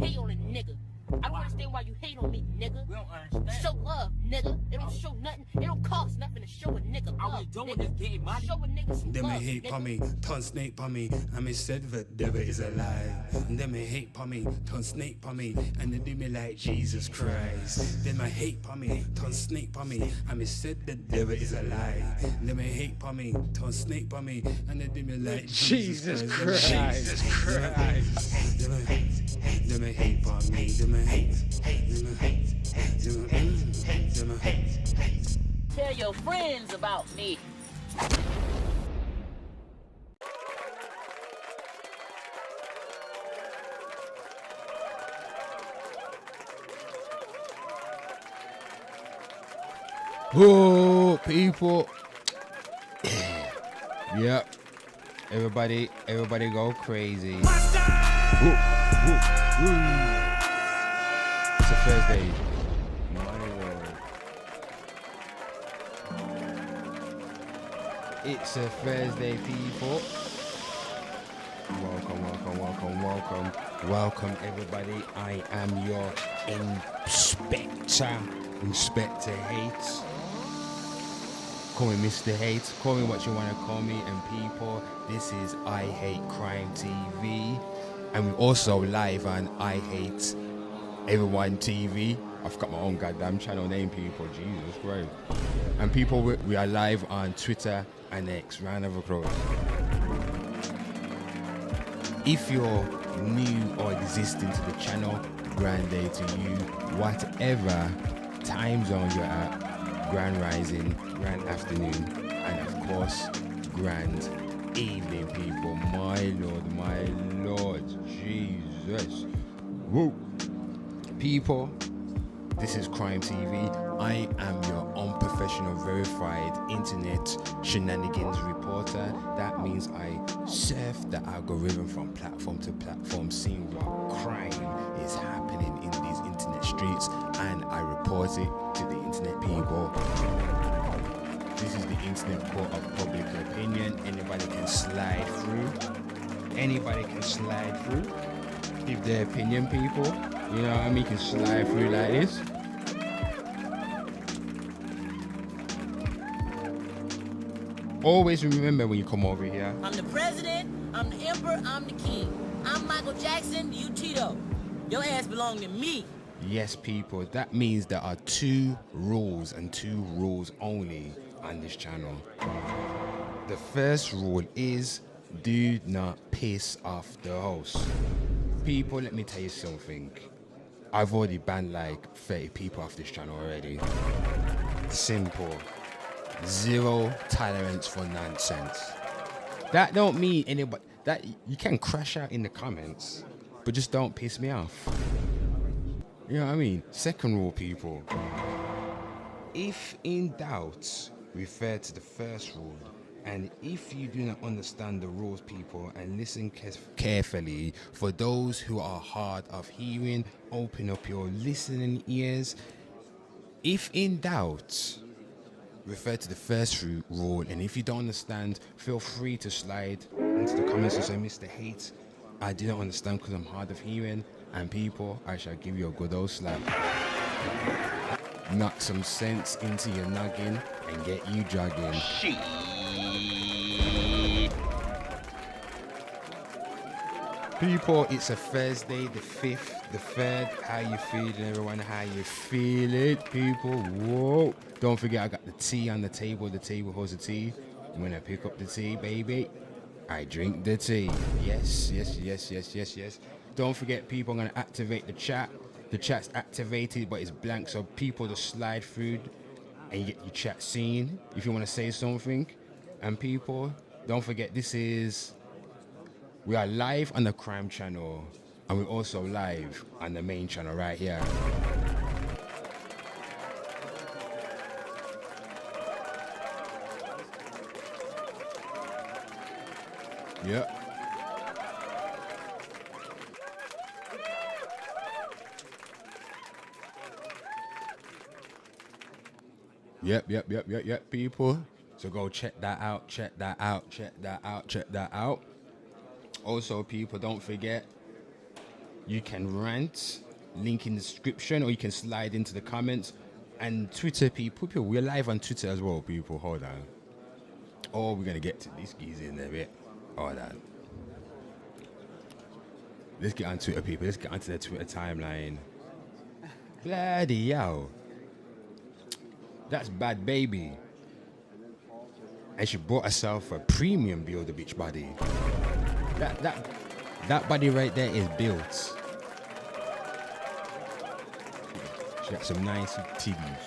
hate on a nigga. I don't understand why you hate on me, nigga. We don't understand. Show love, nigga. It don't show nothing. It don't cost nothing to show a nigga love. All we doing is getting money. Show a nigga some Them love, a hate nigga. for me, turn snake for me, and me said the devil is alive. Them a hate for me, turn snake for me, and they do me like Jesus Christ. Them a hate for me, turn snake for me, and me said the devil is alive. Them a hate for me, turn snake for me, and they do me like Jesus Christ. Jesus Christ. Them a hate for me, them a hate, them a hate, them a hate. Tell your friends about me. Oh, people. Yep. Everybody go crazy. Woo, woo, woo. It's a Thursday. My lord. It's a Thursday, people. Welcome, everybody. I am your Inspector Hates. Call me Mr. Hate, call me what you want to call me, and people, this is I Hate Crime TV, and we're also live on I Hate Everyone TV. I've got my own goddamn channel name, people, Jesus Christ. And people, we are live on Twitter and X, round of applause. If you're new or existing to the channel, grand day to you, whatever time zone you're at, grand rising, grand afternoon, and of course, grand evening, people. My Lord, Jesus. Woo. People, this is Crime TV. I am your unprofessional, verified internet shenanigans reporter. That means I surf the algorithm from platform to platform, seeing what crime is happening in these internet streets, and I report it to the internet people. This is the internet court of public opinion. Anybody can slide through, give their opinion, people. You know what I mean? You can slide through like this. Always remember when you come over here. I'm the president, I'm the emperor, I'm the king. I'm Michael Jackson, you Tito. Your ass belong to me. Yes, people, that means there are 2 rules and 2 rules only on this channel. The first rule is do not piss off the host. People, let me tell you something. I've already banned like 30 people off this channel already. Simple. 0 tolerance for nonsense. That don't mean anybody that you can crash out in the comments, but just don't piss me off. You know what I mean? Second rule, people. If in doubt, refer to the first rule. And if you do not understand the rules, people, and listen carefully, for those who are hard of hearing, open up your listening ears. If in doubt, refer to the first rule, and if you don't understand, feel free to slide into the comments and say, Mr. Hate, I didn't understand because I'm hard of hearing, and people, I shall give you a good old slap. Knock some sense into your noggin and get you jogging. People, it's a Thursday, the 5th, the 3rd. How you feeling, everyone? How you feeling, people? Whoa. Don't forget, I got the tea on the table. The table holds the tea. When I pick up the tea, baby, I drink the tea. Yes. Don't forget, people, I'm going to activate the chat. The chat's activated, but it's blank, so people just slide through and you get your chat seen if you want to say something. And people, don't forget, we are live on the Crime Channel, and we're also live on the main channel right here. Yep. Yep, people. So go check that out. Also, people, don't forget, you can rant, link in the description, or you can slide into the comments. And Twitter, people, we're live on Twitter as well, people. Hold on. Oh, we're gonna get to these keys in a bit. Hold on. Let's get on Twitter, people. Let's get onto the Twitter timeline. Bloody hell. That's Bad Baby. And she bought herself a premium build a bitch body. That body right there is built. She got some nice titties.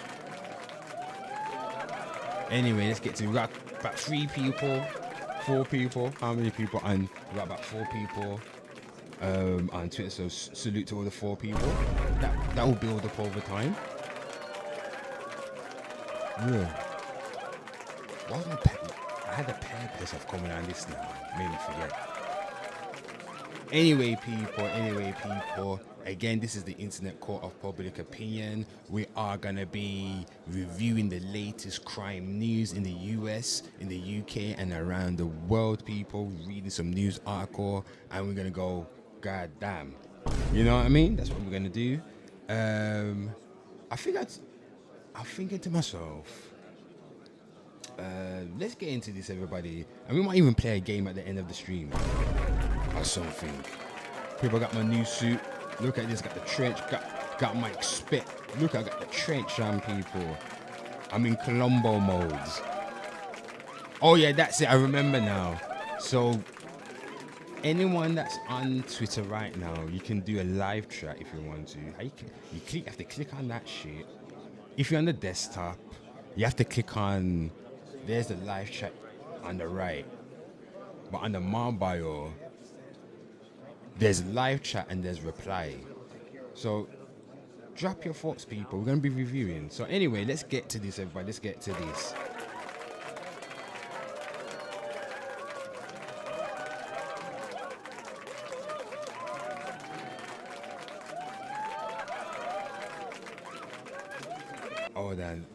Anyway, let's get to, we got about 3 people, 4 people. How many people? And we got about 4 people on Twitter. So salute to all the 4 people. That will build up over time. Yeah. What was my pet? I had a purpose of coming on this now. Made me forget. Anyway, people. Again, this is the Internet Court of Public Opinion. We are going to be reviewing the latest crime news in the US, in the UK, and around the world, people. Reading some news article, and we're going to go, God damn. You know what I mean? That's what we're going to do. I'm thinking to myself, let's get into this, everybody. And we might even play a game at the end of the stream or something. People, got my new suit. Look at this, got the trench, got my spit. Look, I got the trench on, people. I'm in Columbo modes. Oh yeah, that's it, I remember now. So anyone that's on Twitter right now, you can do a live chat if you want to. You have to click on that shit. If you're on the desktop, you have to click on, there's the live chat on the right. But on the mobile, there's live chat and there's reply. So drop your thoughts, people. We're going to be reviewing. So anyway, let's get to this, everybody. Let's get to this. Oh, then.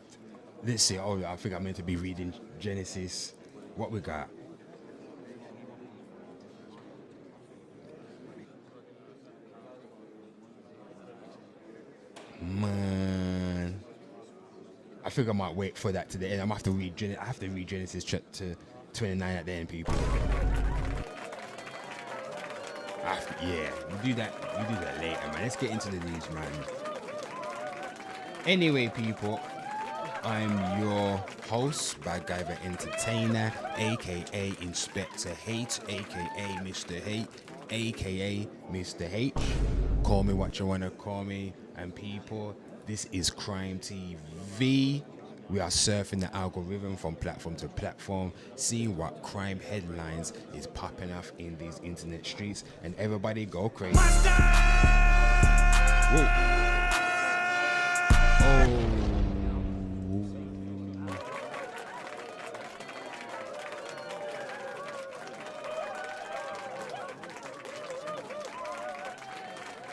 Let's see. Oh, I think I'm meant to be reading Genesis. What we got? Man, I think I might wait for that to the end. I have to read Genesis chapter 29 at the end, people. Yeah, we do that later, man. Let's get into the news, man. Anyway, people, I'm your host, Bad Guy the Entertainer, aka Inspector H, aka Mr. H, aka Mr. H. Call me what you wanna call me. And people, this is Crime TV. We are surfing the algorithm from platform to platform, seeing what crime headlines is popping off in these internet streets, and everybody go crazy. Whoa. Oh.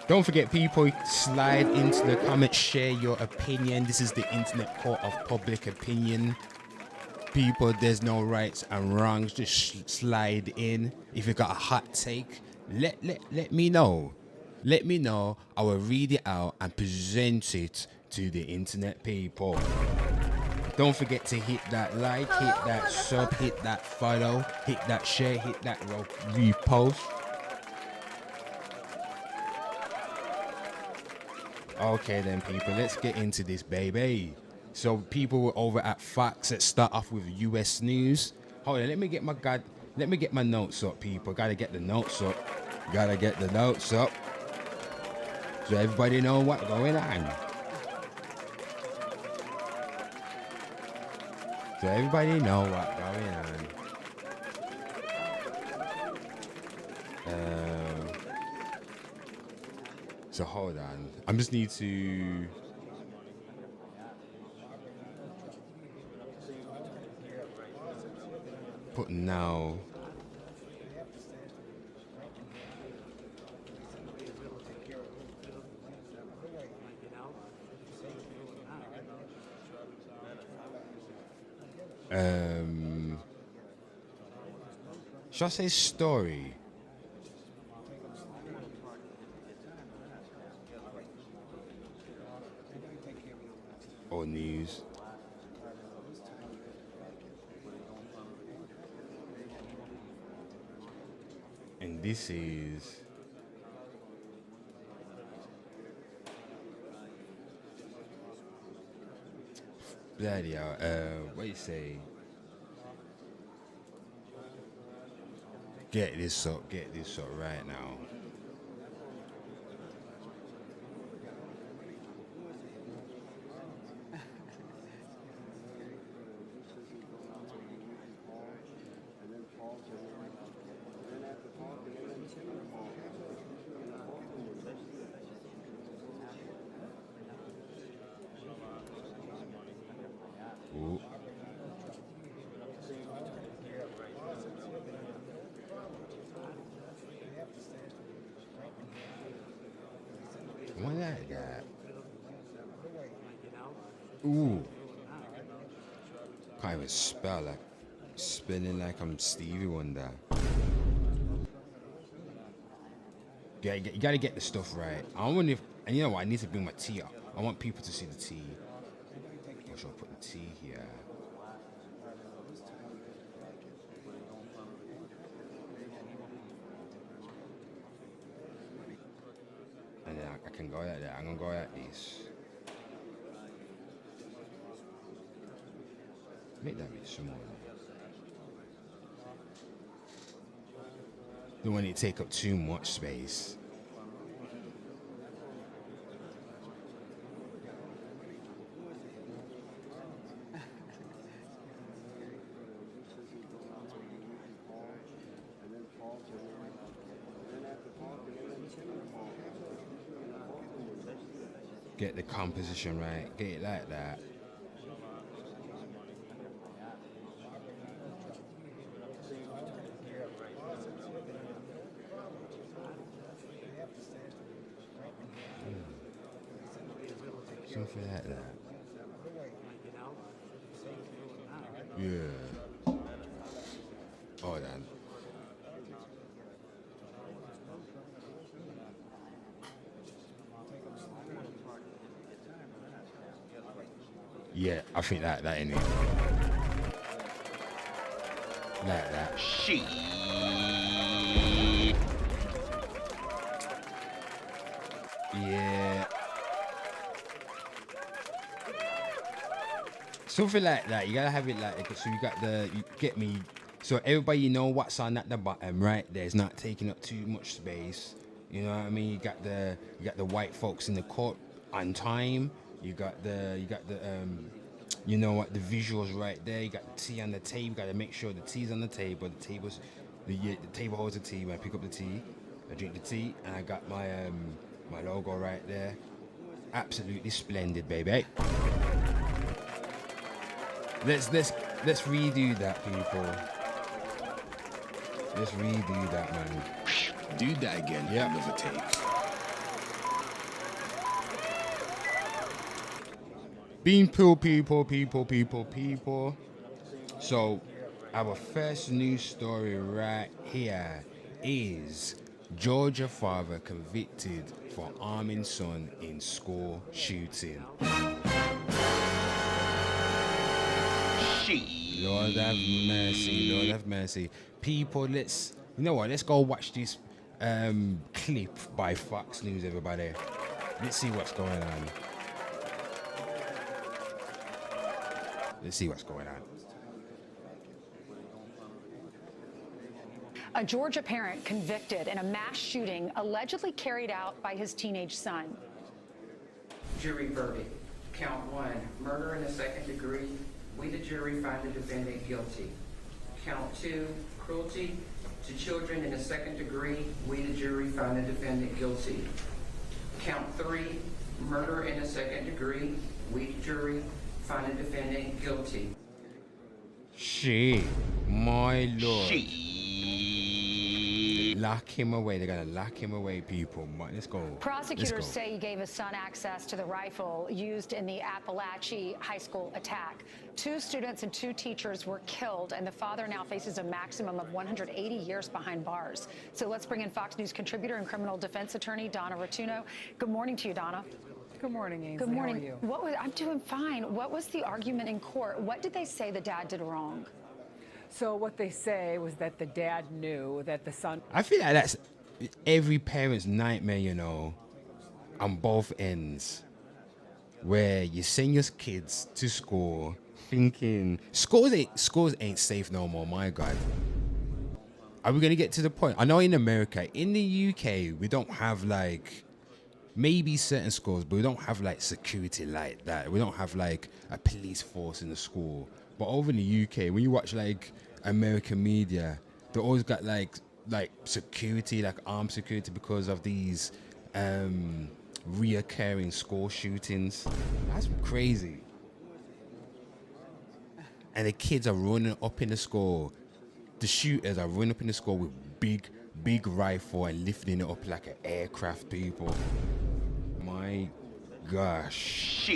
Don't forget, people, slide into the comments, share your opinion. This is the Internet Court of Public Opinion. People, there's no rights and wrongs. Just slide in. If you got a hot take, let me know. Let me know. I will read it out and present it to the internet people. Don't forget to hit that like, hit that sub, hit that follow, hit that share, hit that repost. Okay then, people, let's get into this, baby. So people were over at Fox. Let's start off with US news. Hold on, let me get my notes up, people. Gotta get the notes up. So everybody know what's going on. So hold on. I just need to put now. Should I say story? or news. And this is bloody hell. What do you say? Get this up right now. Ooh. What that guy? Ooh. Can't even spell like spelling like I'm Stevie Wonder. You gotta get the stuff right. I wonder if, and you know what? I need to bring my tea up. I want people to see the tea. I should put the tea here. And then I can go like that. I'm gonna go like this. Make that bit smaller. Don't want it to take up too much space. Get the composition right, get it like that. Something like that. Yeah. Hold on. Yeah, I think that in it. Like that. Shit. Yeah. Something like that. You gotta have it like so. You got you get me. So everybody know what's on at the bottom, right? There. It's not taking up too much space. You know what I mean? You got the white folks in the court on time. You got the you know what, the visuals right there. You got the tea on the table. You got to make sure the tea's on the table. The table holds the tea. When I pick up the tea, I drink the tea, and I got my my logo right there. Absolutely splendid, baby. Let's redo that, people. Let's redo that, man. Do that again. Yeah. Another take. Beanpool people. So, our first news story right here is Georgia father convicted for arming son in school shooting. Lord have mercy. People, let's go watch this clip by Fox News, everybody. Let's see what's going on. A Georgia parent convicted in a mass shooting allegedly carried out by his teenage son. Jury verdict. Count 1, murder in the second degree. We, the jury, find the defendant guilty. Count 2, cruelty to children in the second degree. We, the jury, find the defendant guilty. Count 3, murder in the second degree. We, the jury, find the defendant guilty. Shit, my lord. Lock him away. They're gonna lock him away, people. Let's go. Prosecutors say he gave his son access to the rifle used in the Appalachia High School attack. 2 students and 2 teachers were killed, and the father now faces a maximum of 180 years behind bars. So let's bring in Fox News contributor and criminal defense attorney Donna Rotuno. Good morning to you, Donna. Good morning, Ainsley. Good morning. How are you? I'm doing fine. What was the argument in court? What did they say the dad did wrong? So what they say was that the dad knew that the son. I feel like that's every parent's nightmare, you know, on both ends, where you send your kids to school thinking schools ain't safe no more. My God, are we gonna get to the point? I know in America, in the UK, we don't have like maybe certain schools, but we don't have like security like that. We don't have like a police force in the school. But over in the UK, when you watch like American media, they always got like security, like armed security, because of these reoccurring school shootings. That's crazy. And the kids are running up in the school. The shooters are running up in the school with big rifle and lifting it up like an aircraft, people. My gosh.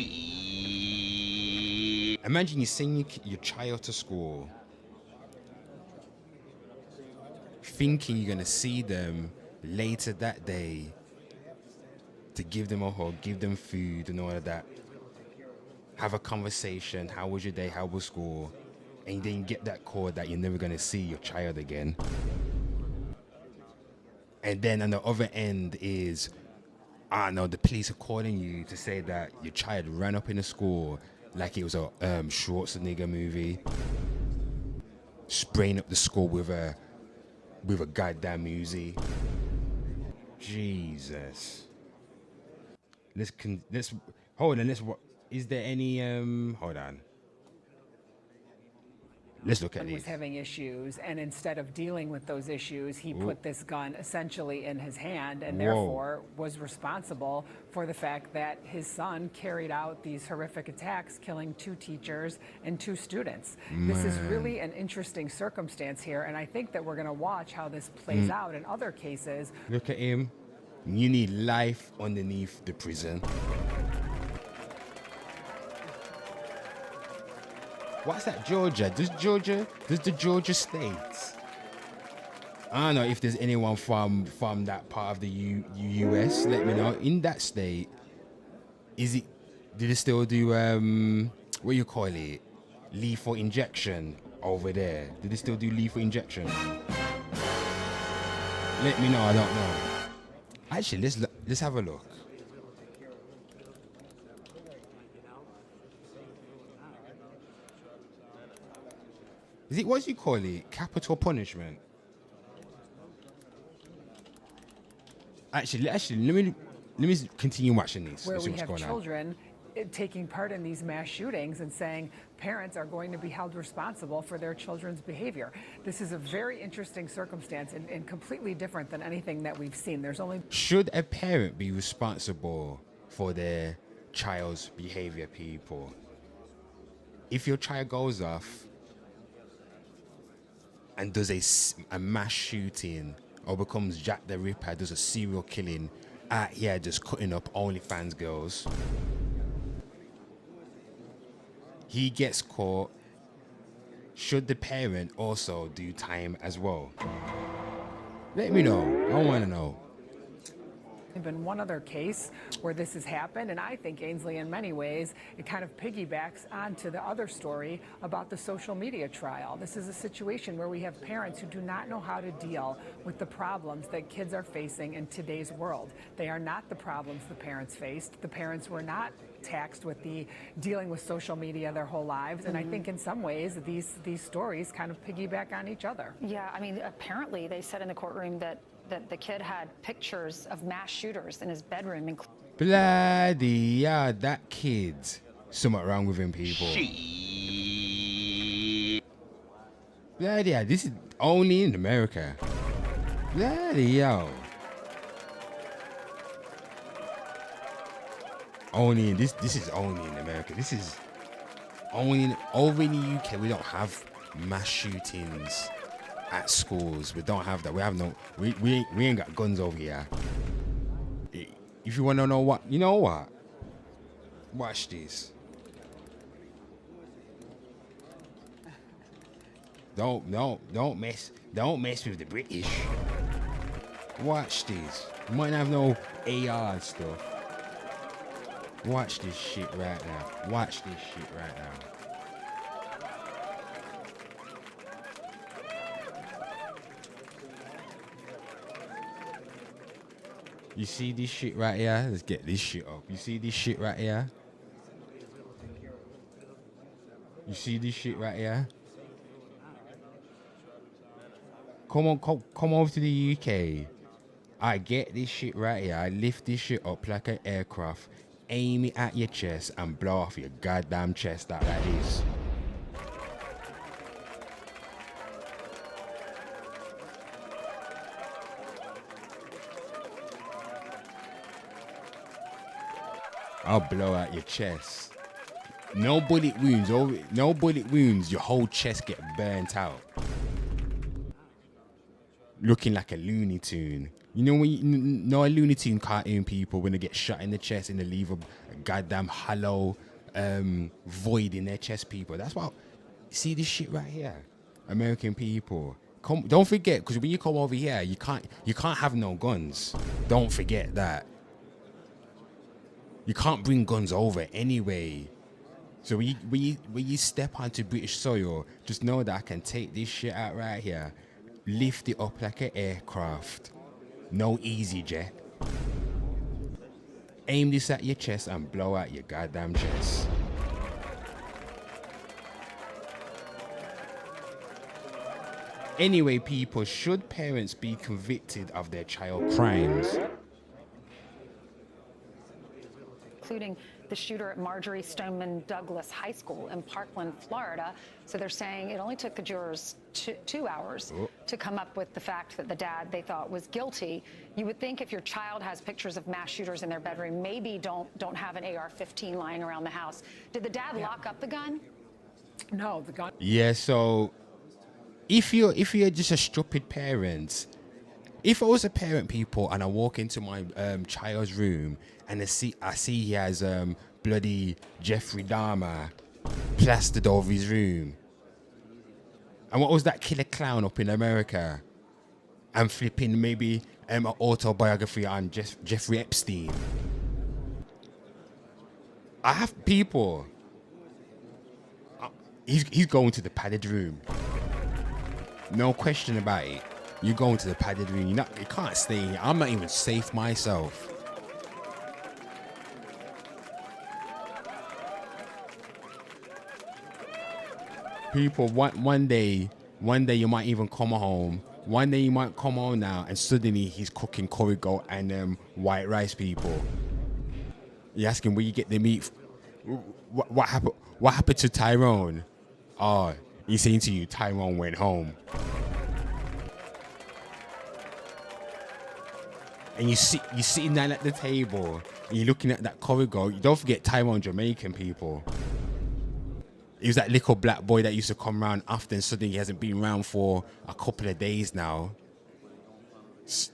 Imagine you send your child to school thinking you're gonna see them later that day to give them a hug, give them food and all of that. Have a conversation, how was your day, how was school? And then you get that call that you're never gonna see your child again. And then on the other end is, no, the police are calling you to say that your child ran up in the school like it was a Schwarzenegger movie, spraying up the school with a goddamn Uzi. Jesus. Let's hold on. Is there any hold on. Let's look at Was these. having issues, and instead of dealing with those issues, he put this gun essentially in his hand, and therefore was responsible for the fact that his son carried out these horrific attacks, killing 2 teachers and 2 students. This is really an interesting circumstance here, and I think that we're going to watch how this plays out in other cases. Look at him. You need life underneath the prison. What's that, Georgia? Does the Georgia states? I don't know if there's anyone from that part of the US. Let me know. In that state, did it still do what you call it, lethal injection over there? Did they still do lethal injection? Let me know. I don't know. Actually, let's have a look. Is it, what do you call it? Capital punishment? Actually, let me continue watching this. Where Let's see we what's have going on. children taking part in these mass shootings and saying parents are going to be held responsible for their children's behavior. This is a very interesting circumstance and completely different than anything that we've seen. There's only... Should a parent be responsible for their child's behavior, people? If your child goes off and does a mass shooting or becomes Jack the Ripper, does a serial killing out here just cutting up OnlyFans girls, he gets caught, should the parent also do time as well? Let me know. I want to know. There's been one other case where this has happened, and I think, Ainsley, in many ways, it kind of piggybacks onto the other story about the social media trial. This is a situation where we have parents who do not know how to deal with the problems that kids are facing in today's world. They are not the problems the parents faced. The parents were not taxed with the dealing with social media their whole lives, and I think in some ways these stories kind of piggyback on each other. Yeah, I mean, apparently they said in the courtroom that the kid had pictures of mass shooters in his bedroom. Bloody yeah, that kid. Something wrong with him, people. Bloody yeah, this is only in America. Bloody yo. Only in this is only in America. This is only over in the UK. We don't have mass shootings at schools. We don't have that. We have no. We ain't got guns over here. If you want to know what, you know what? Watch this. Don't mess with the British. Watch this. You might have no AR and stuff. Watch this shit right now. Watch this shit right now. You see this shit right here? Let's get this shit up. You see this shit right here? You see this shit right here? Come on, come over to the UK. I get this shit right here. I lift this shit up like an aircraft, aim it at your chest, and blow off your goddamn chest out like this. I'll blow out your chest. No bullet wounds. No bullet wounds. Your whole chest get burnt out. Looking like a Looney Tune. You know when you know a Looney Tune cartoon people when they get shot in the chest and they leave a goddamn hollow void in their chest, people. That's why. See this shit right here, American people. Don't forget, because when you come over here, you can't have no guns. Don't forget that. You can't bring guns over anyway. So when you step onto British soil, just know that I can take this shit out right here, lift it up like an aircraft. No easy jet. Aim this at your chest and blow out your goddamn chest. Anyway, people, should parents be convicted of their child crimes? Including the shooter at Marjorie Stoneman Douglas High School in Parkland, Florida. So they're saying it only took the jurors 2 hours to come up with the fact that the dad they thought was guilty. You would think if your child has pictures of mass shooters in their bedroom, maybe don't have an AR-15 lying around the house. Did the dad lock up the gun? No, the gun. Yeah, so if you're just a stupid parent, if I was a parent, people, and I walk into my child's room and I see he has bloody Jeffrey Dahmer plastered over his room, and what was that killer clown up in America, and flipping maybe an autobiography on Jeffrey Epstein. I have people. He's going to the padded room. No question about it. You're going to the padded room. You can't stay here. I'm not even safe myself. People, one day you might even come home. One day you might come home now, and suddenly he's cooking curry goat and white rice. People, you ask him where you get the meat. What happened? What happened to Tyrone? Oh, he's saying to you, Tyrone went home. And you're sitting down at the table, and you're looking at that curry goat. You don't forget Tyrone Jamaican, people. He was that little black boy that used to come around often. Suddenly he hasn't been around for a couple of days now.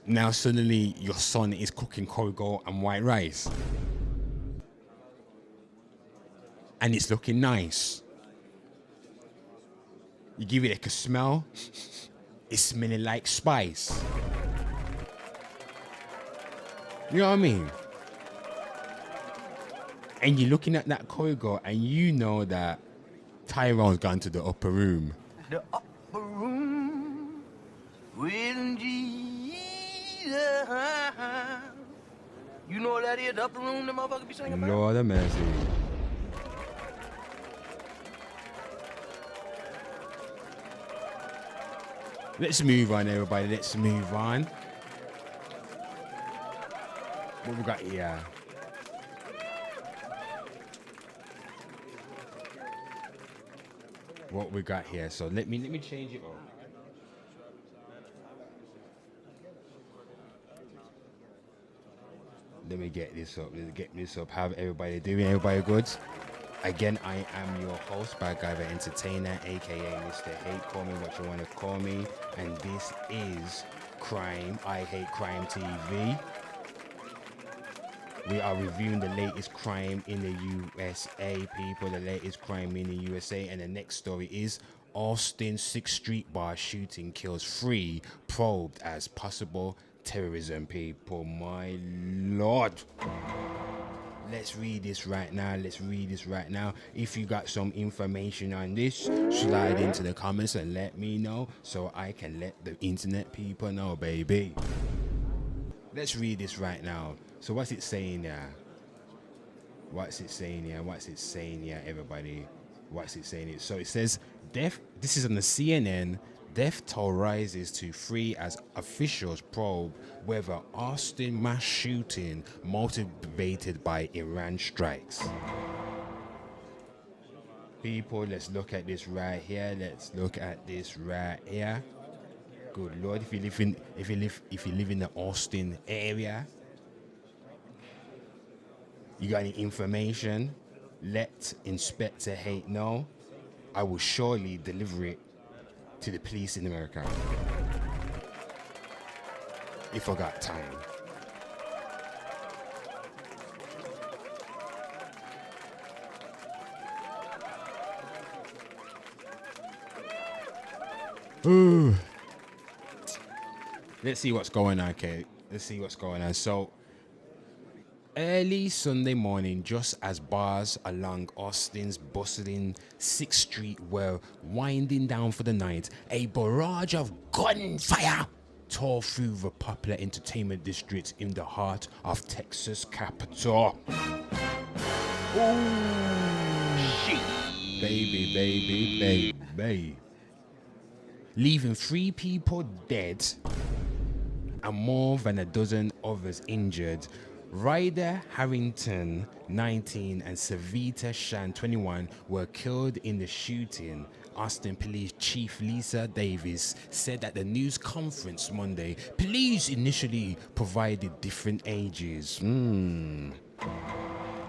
Now suddenly your son is cooking curry goat and white rice. And it's looking nice. You give it like a smell. It's smelling like spice. You know what I mean? And you're looking at that curry goat and you know that Tyrone's gone to the upper room. The upper room with Jesus. You know what that is? The upper room the motherfucker be singing about? Lord of mercy. Let's move on, everybody. Let's move on. What we got here? What we got here? So let me change it up. Let me get this up. Let's get this up. How everybody doing? Everybody good? Again, I am your host, Bad Guy the Entertainer, aka Mr. Hate. Call me what you want to call me. And this is Crime. I Hate Crime TV. We are reviewing the latest crime in the USA, people. The latest crime in the USA. And the next story is Austin 6th Street bar shooting kills 3 probed as possible terrorism, people. My lord. Let's read this right now. Let's read this right now. If you got some information on this, slide into the comments and let me know so I can let the internet people know, baby. Let's read this right now. So what's it saying here? What's it saying here? What's it saying here, everybody? What's it saying here? So it says, death, this is on the CNN, death toll rises to 3 as officials probe whether Austin mass shooting motivated by Iran strikes. People, let's look at this right here. Let's look at this right here. Good Lord, if you live in the Austin area, you got any information, let Inspector Hate know. I will surely deliver it to the police in America. If I got time. Let's see what's going on, Kate. Let's see what's going on. So, early Sunday morning, just as bars along Austin's bustling 6th Street were winding down for the night, a barrage of gunfire tore through the popular entertainment district in the heart of Texas capital. Oh, shit. Baby. Leaving 3 people dead and more than a dozen others injured. Ryder Harrington, 19, and Savita Shan, 21, were killed in the shooting. Austin Police Chief Lisa Davis said at the news conference Monday, police initially provided different ages.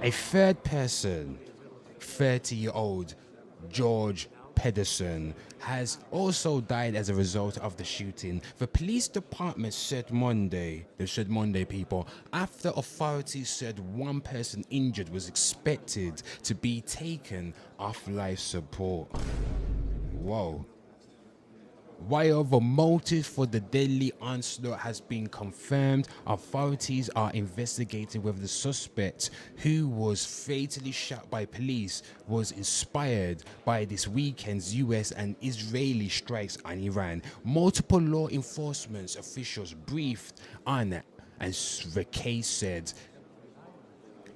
A third person, 30-year-old George Pedersen, has also died as a result of the shooting. The police department said Monday, people, after authorities said 1 person injured was expected to be taken off life support. Whoa. While the motive for the deadly onslaught has been confirmed, authorities are investigating whether the suspect, who was fatally shot by police, was inspired by this weekend's US and Israeli strikes on Iran. Multiple law enforcement officials briefed on it, and the case said.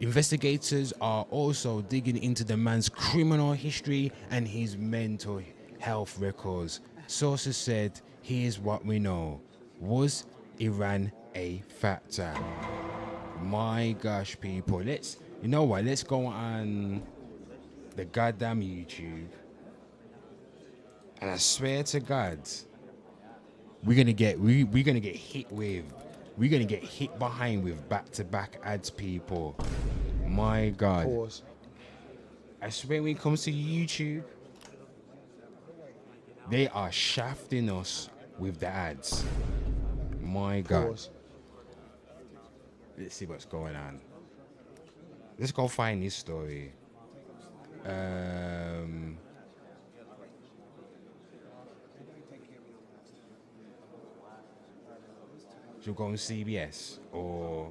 Investigators are also digging into the man's criminal history and his mental health records. Sources said, here's what we know. Was Iran a factor? My gosh, people. You know what? Let's go on the goddamn YouTube. And I swear to God, we're gonna get hit behind with back-to-back ads, people. My God. Pause. I swear when it comes to YouTube, they are shafting us with the ads. My God. Pause. Let's see what's going on. Let's go find this story. Should we go on CBS or...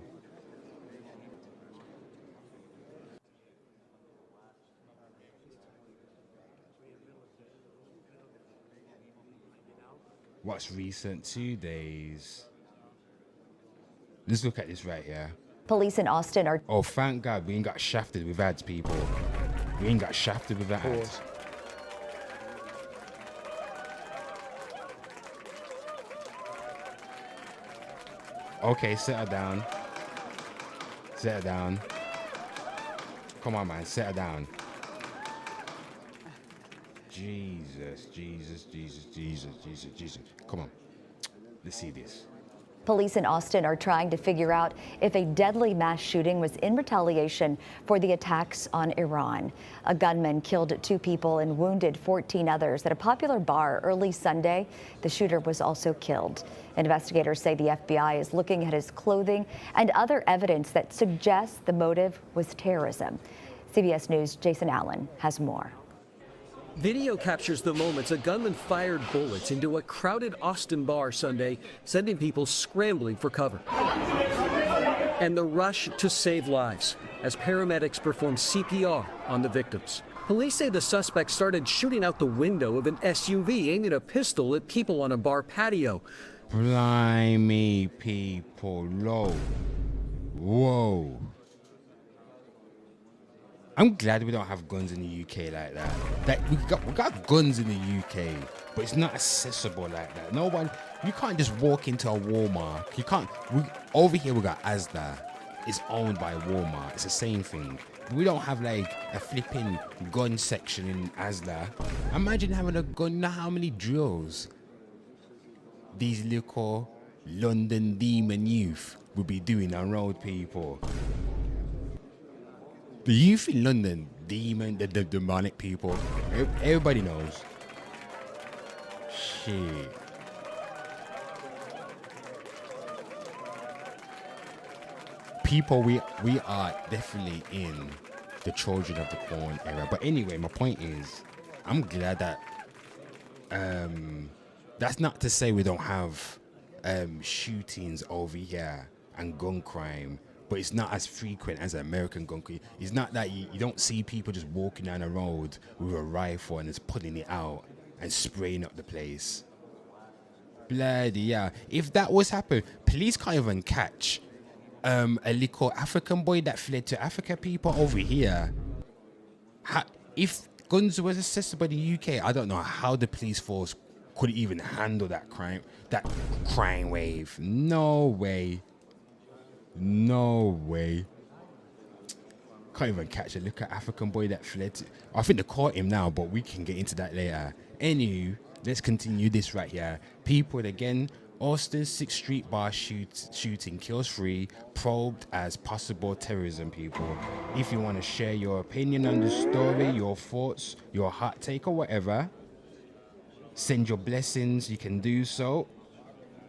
What's recent? 2 days. Let's look at this right here. Police in Austin are... Oh, thank God we ain't got shafted with ads, people. We ain't got shafted with that ads. Pause. Okay, settle down. Settle down. Come on, man, settle down. Jesus. Come on. Let's see this. Police in Austin are trying to figure out if a deadly mass shooting was in retaliation for the attacks on Iran. A gunman killed 2 people and wounded 14 others at a popular bar early Sunday. The shooter was also killed. Investigators say the FBI is looking at his clothing and other evidence that suggests the motive was terrorism. CBS News' Jason Allen has more. Video captures the moments a gunman fired bullets into a crowded Austin bar Sunday, sending people scrambling for cover. And the rush to save lives. as paramedics performed CPR on the victims. Police say the suspect started shooting out the window of an SUV, aiming a pistol at people on a bar patio. Blimey, people, low. Whoa. I'm glad we don't have guns in the UK like that. We got guns in the UK, but it's not accessible like that. No one, you can't just walk into a Walmart. You can't. Over here we got Asda. It's owned by Walmart. It's the same thing. We don't have like a flipping gun section in Asda. Imagine having a gun. Now how many drills these little London demon youth will be doing around people. The youth in London, demon, the demonic people. Everybody knows. Shit. People, we are definitely in the children of the corn era. But anyway, my point is, I'm glad that that's not to say we don't have shootings over here and gun crime, but it's not as frequent as American gun crime. It's not that you don't see people just walking down the road with a rifle and just pulling it out and spraying up the place. Bloody yeah. If that was happening, police can't even catch a little African boy that fled to Africa. People over here, if guns was accessible in the UK, I don't know how the police force could even handle that crime wave. No way. No way. Can't even catch a look at African boy that fled to, I think they caught him now, but we can get into that later. Anywho, let's continue this right here. People, again, Austin 6th Street bar shooting kills 3, probed as possible terrorism. People, if you want to share your opinion on the story, your thoughts, your hot take or whatever, send your blessings, you can do so.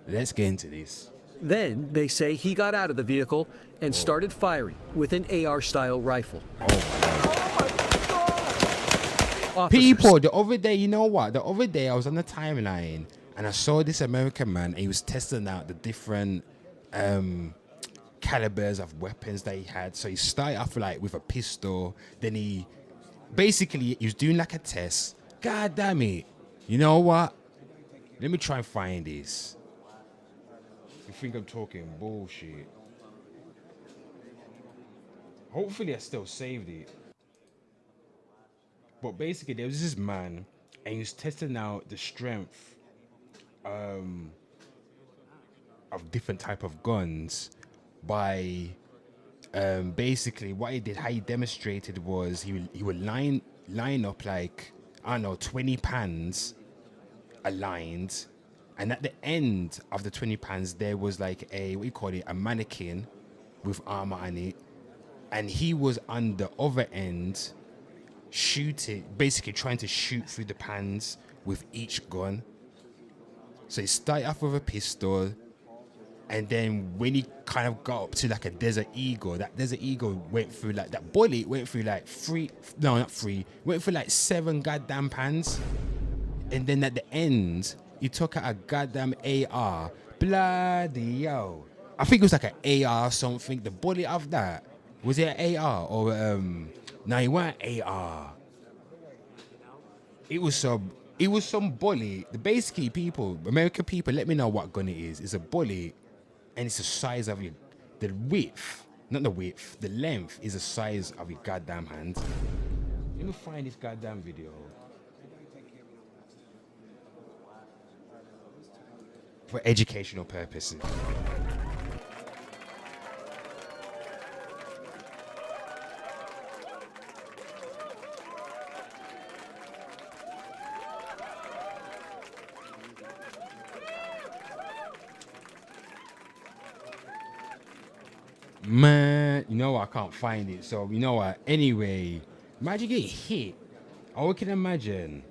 Let's get into this. Then they say he got out of the vehicle and started firing with an AR-style rifle. People, the other day, you know what? The other day I was on the timeline and I saw this American man. He was testing out the different calibers of weapons that he had. So he started off like with a pistol. Then he was doing like a test. God damn it. You know what? Let me try and find this. You think I'm talking bullshit? Hopefully I still saved it. But basically there was this man and he was testing out the strength of different type of guns by basically what he did, how he demonstrated was he would line up like, I don't know, 20 pans aligned, and at the end of the 20 pans there was like a mannequin with armor on it, and he was on the other end basically trying to shoot through the pans with each gun. So he started off with a pistol, and then when he kind of got up to like a Desert Eagle, that Desert Eagle went through like, that bullet went through like went through like 7 goddamn pans. And then at the end, he took out a goddamn AR. Bloody yo. I think it was like an AR or something. The bullet of that, was it an AR or no, it weren't AR. It was some bullet. Basically, people, American people, let me know what gun it is. It's a bullet, and it's the size of your, the length is the size of your goddamn hand. Let me find this goddamn video. For educational purposes. Man, you know what? I can't find it. So, you know what? Anyway, imagine getting hit. I can imagine.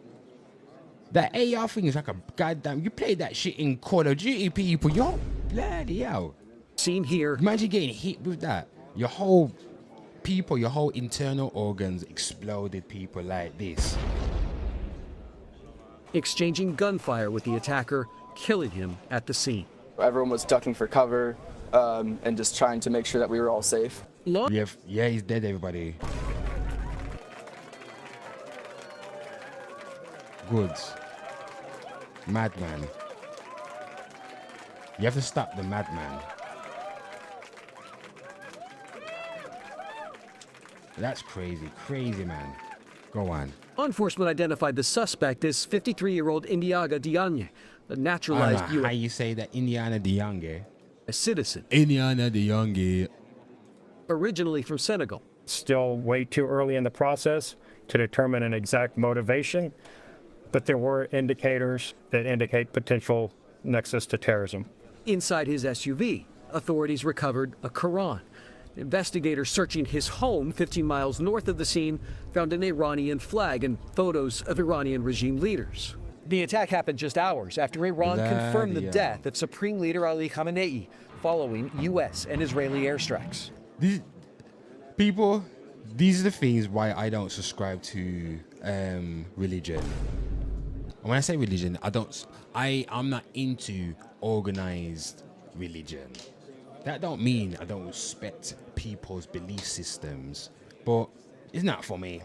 That AR thing is like a goddamn... You play that shit in Call of Duty, people. Yo, bloody hell. Seen here. Imagine getting hit with that. Your whole internal organs exploded, people, like this. Exchanging gunfire with the attacker, killing him at the scene. Everyone was ducking for cover. and just trying to make sure that we were all safe. Yeah, he's dead, everybody. Goods. Madman. You have to stop the madman. That's crazy. Crazy, man. Go on. Law enforcement identified the suspect as 53-year-old Indiaga Diagne, a naturalized How you say that? Indiana Diagne. A citizen. Indiana Diagne. Originally from Senegal. Still way too early in the process to determine an exact motivation, but there were indicators that indicate potential nexus to terrorism. Inside his SUV, authorities recovered a Quran. Investigators searching his home 15 miles north of the scene found an Iranian flag and photos of Iranian regime leaders. The attack happened just hours after Iran confirmed the death of Supreme Leader Ali Khamenei following U.S. and Israeli airstrikes. These are the things why I don't subscribe to religion. And when I say religion, I'm not into organized religion. That don't mean I don't respect people's belief systems, but it's not for me.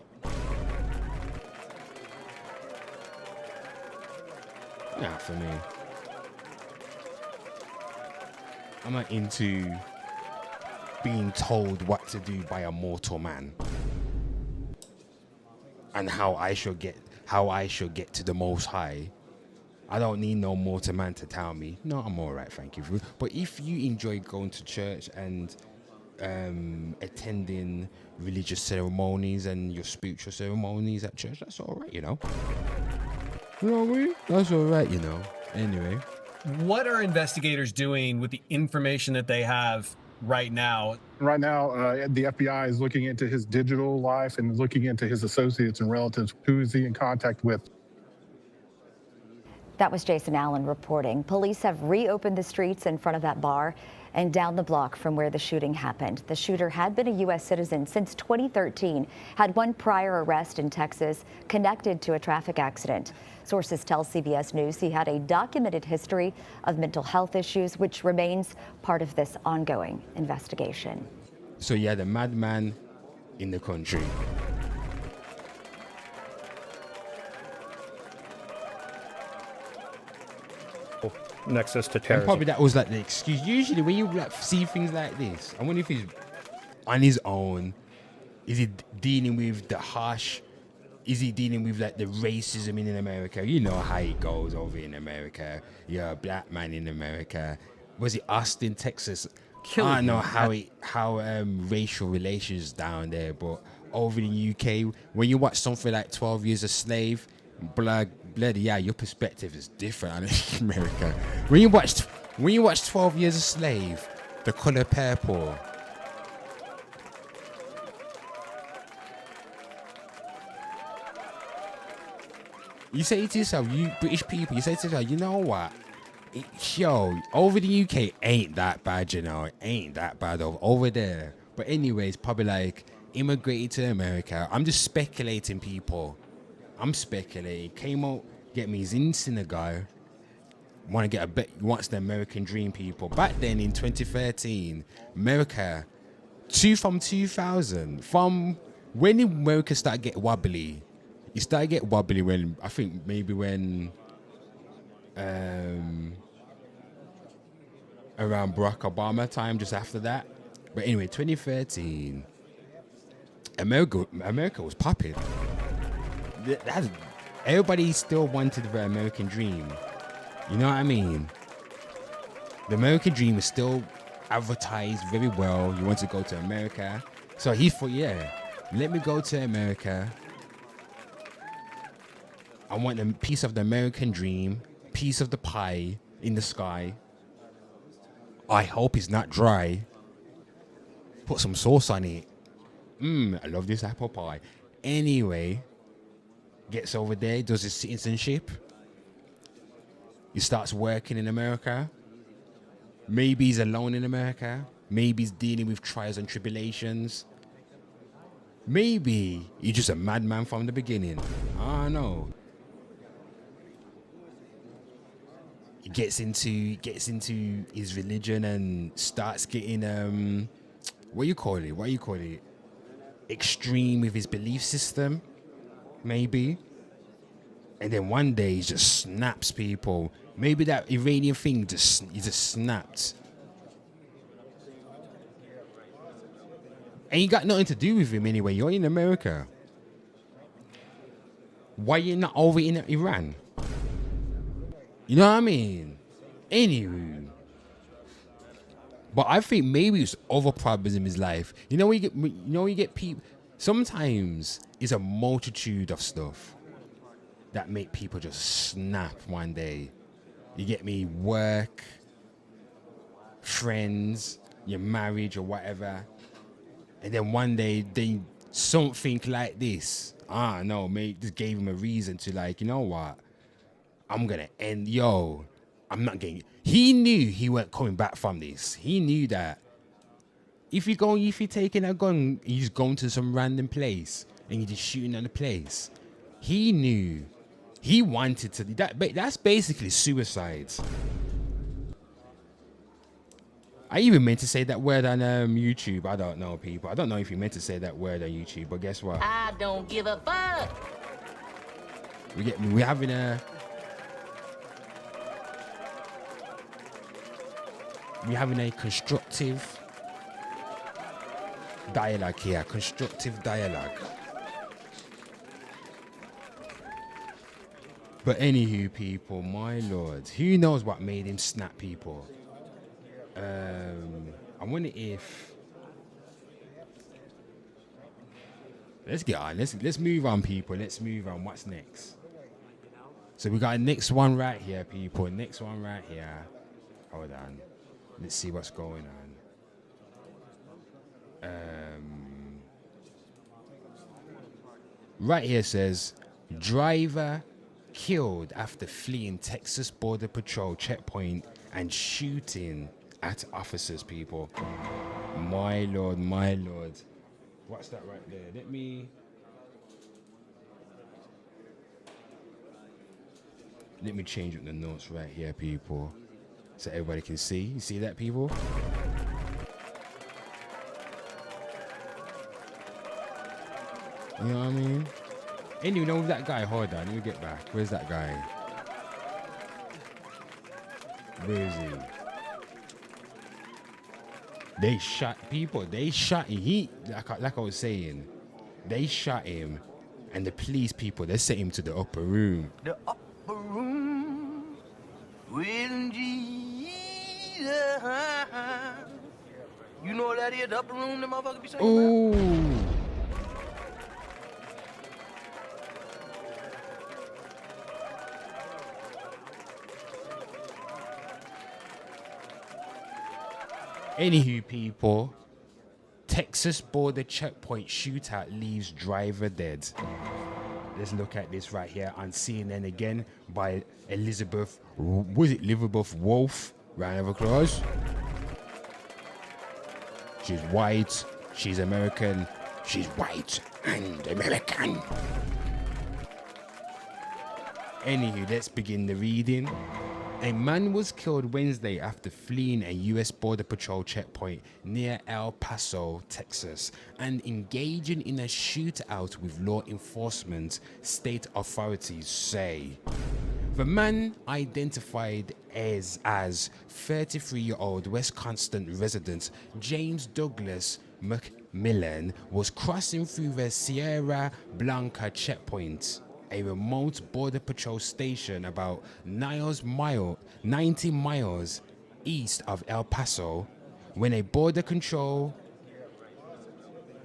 Not for me. I'm not into being told what to do by a mortal man and how I should get to the Most High. I don't need no mortal man to tell me. No, I'm all right, thank you. But if you enjoy going to church and attending religious ceremonies and your spiritual ceremonies at church, that's all right, you know. You know what I mean? That's all right, you know. Anyway. What are investigators doing with the information that they have right now? Right now, the FBI is looking into his digital life and looking into his associates and relatives. Who is he in contact with? That was Jason Allen reporting. Police have reopened the streets in front of that bar and down the block from where the shooting happened. The shooter had been a U.S. citizen since 2013, had one prior arrest in Texas connected to a traffic accident. Sources tell CBS News he had a documented history of mental health issues, which remains part of this ongoing investigation. So yeah, the madman in the country. Nexus to And terrorism. probably that was like the excuse. Usually when you like see things like this, I wonder if he's on his own. Is he dealing with the harsh? Is he dealing with like the racism in America? You know how it goes over in America. You're a black man in America. Was it Austin, Texas? I don't know how racial relations down there, but over in the UK, when you watch something like 12 Years a Slave, bloody yeah, your perspective is different in America. When you watch 12 Years a Slave, The Color Purple. You say to yourself, you British people, you say to yourself, you know what? Yo, over the UK ain't that bad, you know. It ain't that bad over there. But anyways, probably like immigrated to America. I'm just speculating, people. I'm speculating. Came out, get me, he's in Senegal. Want to get a bet, wants the American dream, people. Back then in 2013, America, from 2000, from when did America start get wobbly? It started get wobbly when, I think maybe when, around Barack Obama time, just after that. But anyway, 2013, America was popping. Everybody still wanted the American dream. You know what I mean? The American dream is still advertised very well. You want to go to America. So he thought, yeah, let me go to America. I want a piece of the American dream, piece of the pie in the sky. I hope it's not dry. Put some sauce on it. I love this apple pie. Anyway, gets over there, does his citizenship. He starts working in America. Maybe he's alone in America. Maybe he's dealing with trials and tribulations. Maybe he's just a madman from the beginning. I don't know. gets into his religion and starts getting what you call it extreme with his belief system, maybe. And then one day he just snaps people. Maybe that Iranian thing he just snapped. And you got nothing to do with him anyway. You're in America. Why you not over in Iran? You know what I mean? Anywho. But I think maybe it's other problems in his life. You know when you get people. Sometimes it's a multitude of stuff that make people just snap one day. You get me? Work, friends, your marriage or whatever. And then one day they something like this. No, mate, just gave him a reason to like, you know what? I'm gonna end. I'm not getting. He knew he weren't coming back from this. He knew that if you're taking a gun, you just going to some random place and you're just shooting at the place. He knew. He wanted to. That's basically suicide. I even meant to say that word on YouTube. I don't know, people. I don't know if you meant to say that word on YouTube, but guess what? I don't give a fuck. We're having a constructive dialogue here. Constructive dialogue. But anywho, people, my lord, who knows what made him snap people? I wonder if. Let's get on. Let's move on, people. Let's move on. What's next? So we got a next one right here, people. Next one right here. Hold on. Let's see what's going on. Right here says, driver killed after fleeing Texas Border Patrol checkpoint and shooting at officers, people. My lord, my lord. What's that right there? Let me change up the notes right here, people, so everybody can see. You see that, people? You know what I mean? Anyway, know that guy. Hold on, let me get back. Where's that guy? Where is he? They shot people. They shot him. Like I was saying, they shot him, and the police people, they sent him to the upper room. The upper room with Jesus. You know what that is? The upper room, the motherfucker be saying. Ooh. Anywho, people, Texas border checkpoint shootout leaves driver dead. Let's look at this right here on CNN again by Elizabeth Wolf? Round of applause. She's white, she's American, she's white and American. Anywho, let's begin the reading. A man was killed Wednesday after fleeing a U.S. Border Patrol checkpoint near El Paso, Texas, and engaging in a shootout with law enforcement, state authorities say. The man, identified as 33-year-old Wisconsin resident James Douglas McMillan, was crossing through the Sierra Blanca checkpoint, a remote border patrol station about 90 miles east of El Paso, when a border control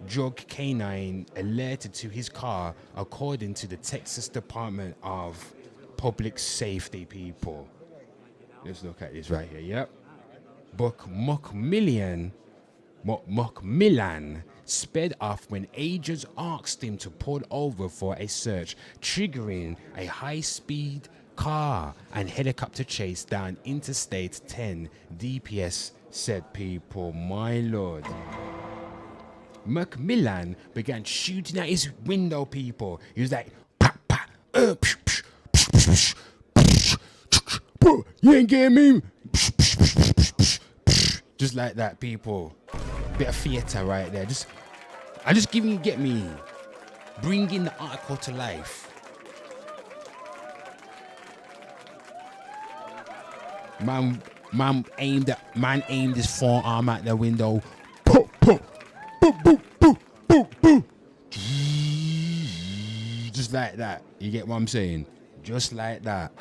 drug canine alerted to his car, according to the Texas Department of Public Safety, people. Let's look at this right here. Yep. McMillan sped off when agents asked him to pull over for a search, triggering a high-speed car and helicopter chase down Interstate 10, DPS said, people. My lord. McMillan began shooting at his window, people. He was like, You ain't getting me. Just like that, people. Bit of theatre right there. I just giving you, get me. Bringing the article to life. Man aimed his forearm at the window. Poof, poof, poof, poof, poof, poof, poof. Just like that. You get what I'm saying? Just like that.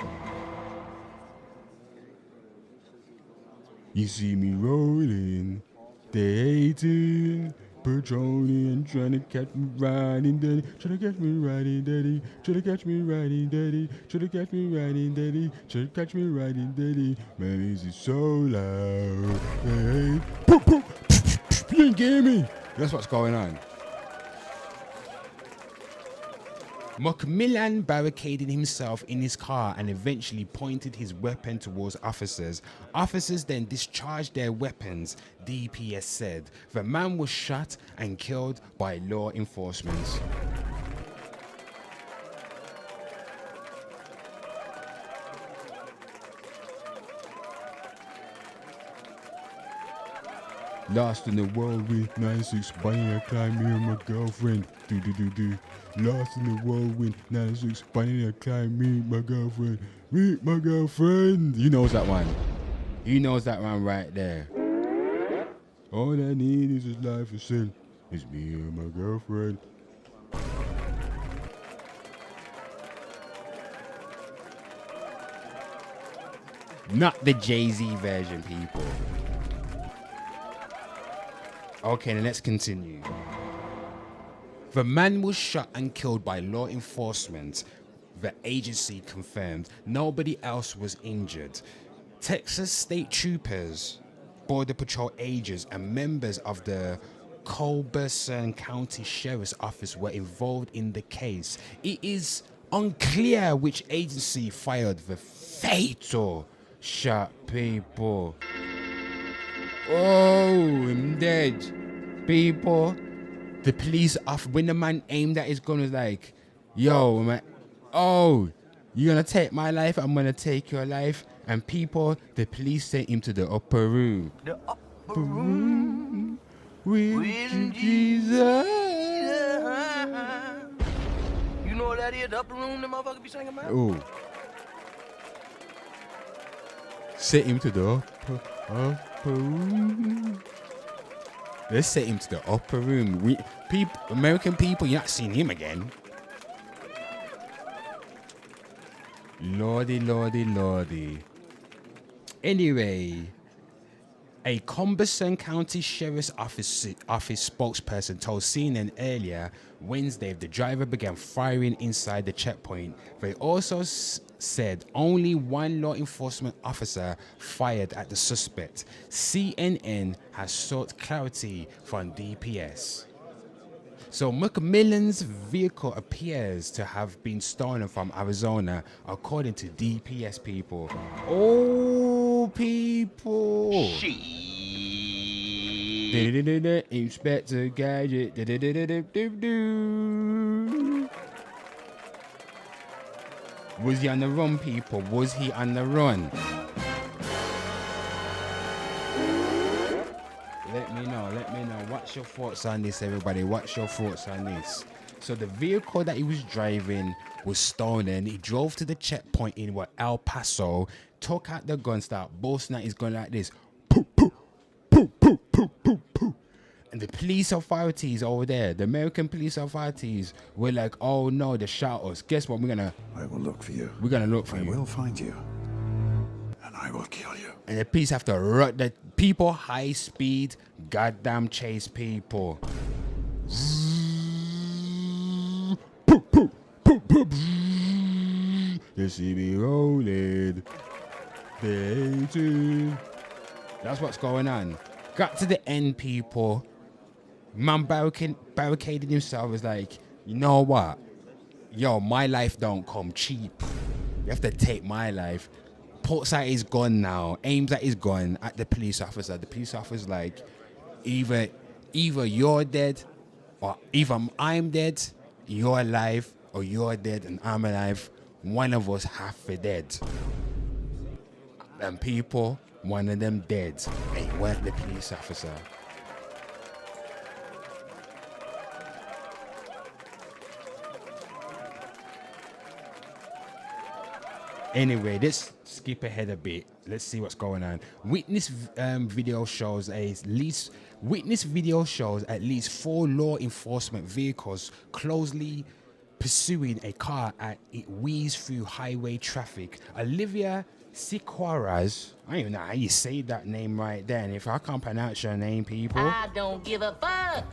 You see me rolling, they hating, patrolling, trying to catch me riding, daddy. Trying to catch me riding, daddy. Trying to catch me riding, daddy. Trying to catch me riding, daddy. Trying to catch me riding, daddy. My music is so loud. Hey, poof, poof. You ain't getting me. That's what's going on. Macmillan barricaded himself in his car and eventually pointed his weapon towards officers. Officers then discharged their weapons, DPS said. The man was shot and killed by law enforcement. Lost in the whirlwind, 96, buying a climb, me and my girlfriend. Do. Lost in the whirlwind, 96, buying a climb, meet my girlfriend. Meet my girlfriend. You knows that one. He knows that one right there. All I need is his life for sin. It's me and my girlfriend. Not the Jay-Z version, people. Okay, then let's continue. The man was shot and killed by law enforcement. The agency confirmed nobody else was injured. Texas state troopers, border patrol agents, and members of the Culberson County Sheriff's Office were involved in the case. It is unclear which agency fired the fatal shot, people. Oh, I'm dead. People, the police off when the man aimed at his gun was like, yo, man, oh, you're gonna take my life, I'm gonna take your life. And people, the police sent him to the upper room. The upper room with Jesus. You know what that is? The upper room the motherfucker be singing about? Oh. Sent him to the upper room. Let's set him to the upper room. American people, you're not seeing him again. Lordy, lordy, lordy. Anyway, a Culberson County Sheriff's Office spokesperson told CNN earlier Wednesday the driver began firing inside the checkpoint. They also said only one law enforcement officer fired at the suspect. CNN has sought clarity from DPS. So Macmillan's vehicle appears to have been stolen from Arizona, according to DPS people. Oh, people. Inspector Gadget. Was he on the run, people? Was he on the run? Let me know. What's your thoughts on this, everybody? What's your thoughts on this? So the vehicle that he was driving was stolen. He drove to the checkpoint in El Paso, took out the gun, started boasting at his gun like this. Poof, poof, poof, poof, poof, poof, poof. And the police authorities over there, the American police authorities, were like, oh no, they shot us. Guess what? I will look for you. We're gonna look for you. I will find you. And I will kill you. And the police have to run the people high speed, goddamn chase people. You see me rolling. That's what's going on. Got to the end, people. Man barricaded himself, was like, you know what? Yo, my life don't come cheap. You have to take my life. Puts out his gun now, aims at his gun at the police officer. The police officer's like, either you're dead, or either I'm dead, you're alive, or you're dead and I'm alive. One of us have to dead. And people, one of them dead. It weren't the police officer. Anyway, let's skip ahead a bit. Let's see what's going on. Witness video shows at least 4 law enforcement vehicles closely pursuing a car as it weaves through highway traffic. Olivia Sikwaras, I don't even know how you say that name right there. And if I can't pronounce your name, people. I don't give a fuck.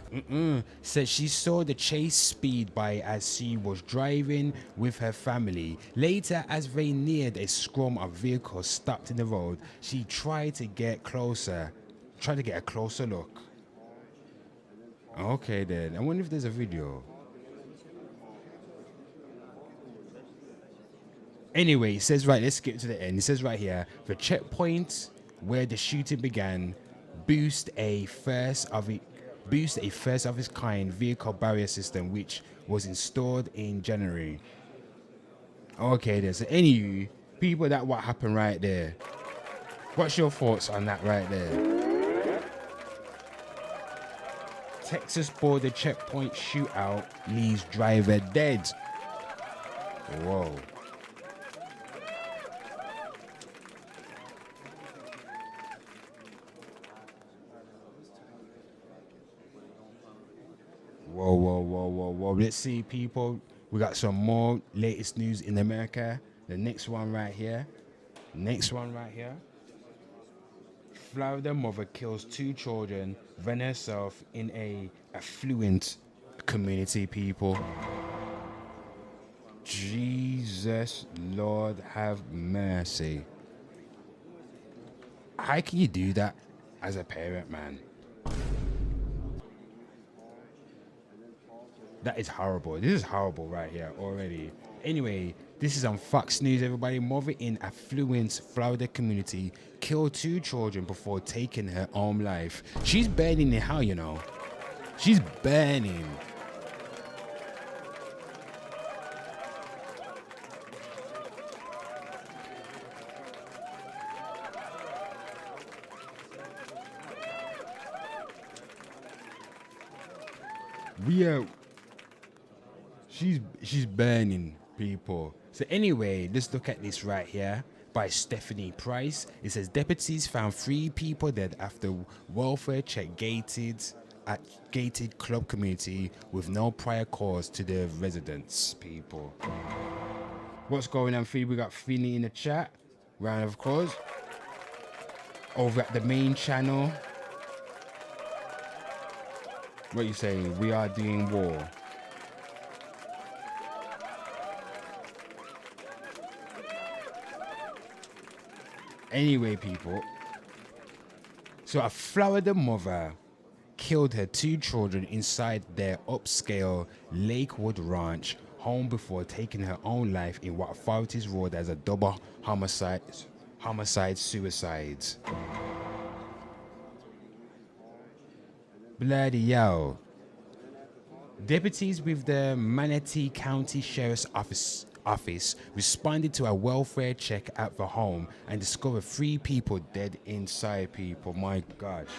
Said she saw the chase speed by as she was driving with her family. Later, as they neared a scrum of vehicles stopped in the road, she tried to get a closer look. Okay then, I wonder if there's a video. Anyway, it says right, let's skip to the end. It says right here, the checkpoint where the shooting began boost a first of its kind vehicle barrier system which was installed in January. Okay then, so any people, that what happened right there. What's your thoughts on that right there? Texas border checkpoint shootout leaves driver dead. Whoa. Whoa. Let's see, people. We got some more latest news in America. The next one right here. Florida mother kills 2 children, then herself in a affluent community, people. Jesus, Lord have mercy. How can you do that as a parent, man? That is horrible. This is horrible right here already. Anyway, this is on Fox News, everybody. Mother in affluent Florida community killed 2 children before taking her own life. She's burning in hell, you know. She's burning. She's burning, people. So anyway, let's look at this right here by Stephanie Price. It says deputies found 3 people dead after welfare check gated club community with no prior cause to the residents, people. What's going on, Fee? We got Finny in the chat. Round of applause. Over at the main channel. What you saying? We are doing war. Anyway, people. So a Florida mother killed her 2 children inside their upscale Lakewood ranch home before taking her own life in what authorities ruled as a double homicide-suicide. Bloody hell. Deputies with the Manatee County Sheriff's Office responded to a welfare check at the home and discovered 3 people dead inside, people. My gosh.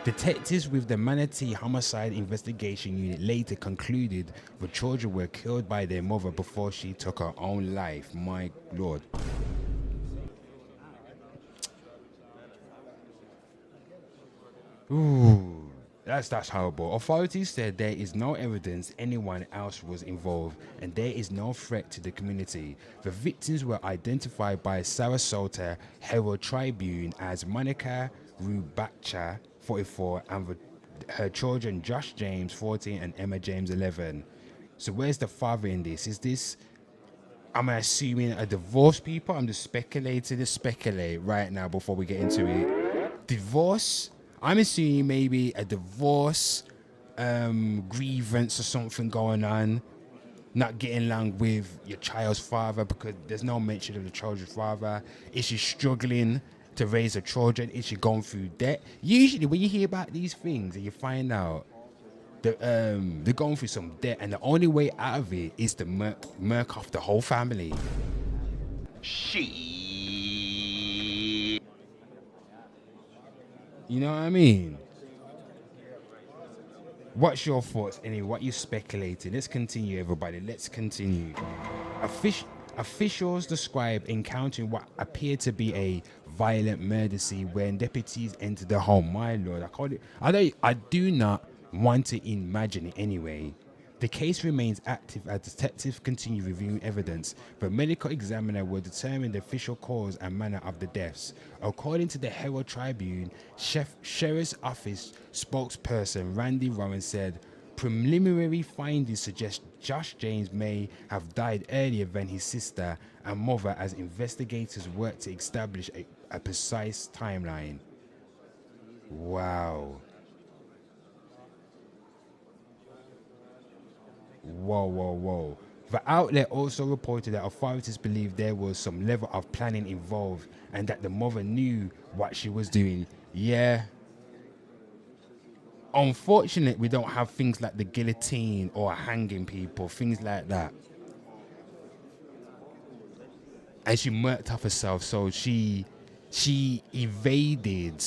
Detectives with the Manatee Homicide Investigation Unit later concluded the children were killed by their mother before she took her own life. My Lord. Ooh, that's horrible. Authorities said there is no evidence anyone else was involved and there is no threat to the community. The victims were identified by Sarasota Herald Tribune as Monica Rubacha, 44, and her children Josh James, 14, and Emma James, 11. So where's the father in this? Is this, I'm assuming, a divorce, people? I'm just speculating. Let's speculate right now before we get into it. Divorce? I'm assuming maybe a divorce, grievance or something going on. Not getting along with your child's father because there's no mention of the child's father. Is she struggling to raise her children? Is she going through debt? Usually when you hear about these things and you find out that they're going through some debt and the only way out of it is to murk off the whole family. She. You know what I mean? What's your thoughts anyway? What you speculating? Let's continue, everybody. Let's continue. Officials describe encountering what appeared to be a violent murder scene when deputies entered the home. My lord, I do not want to imagine it anyway. The case remains active as detectives continue reviewing evidence. The medical examiner will determine the official cause and manner of the deaths. According to the Herald Tribune, Sheriff's Office spokesperson Randy Rowan said preliminary findings suggest Josh James may have died earlier than his sister and mother as investigators work to establish a precise timeline. Wow. Whoa. The outlet also reported that authorities believe there was some level of planning involved and that the mother knew what she was doing. Yeah. Unfortunately, we don't have things like the guillotine or hanging people, things like that. And she murked off herself, so she evaded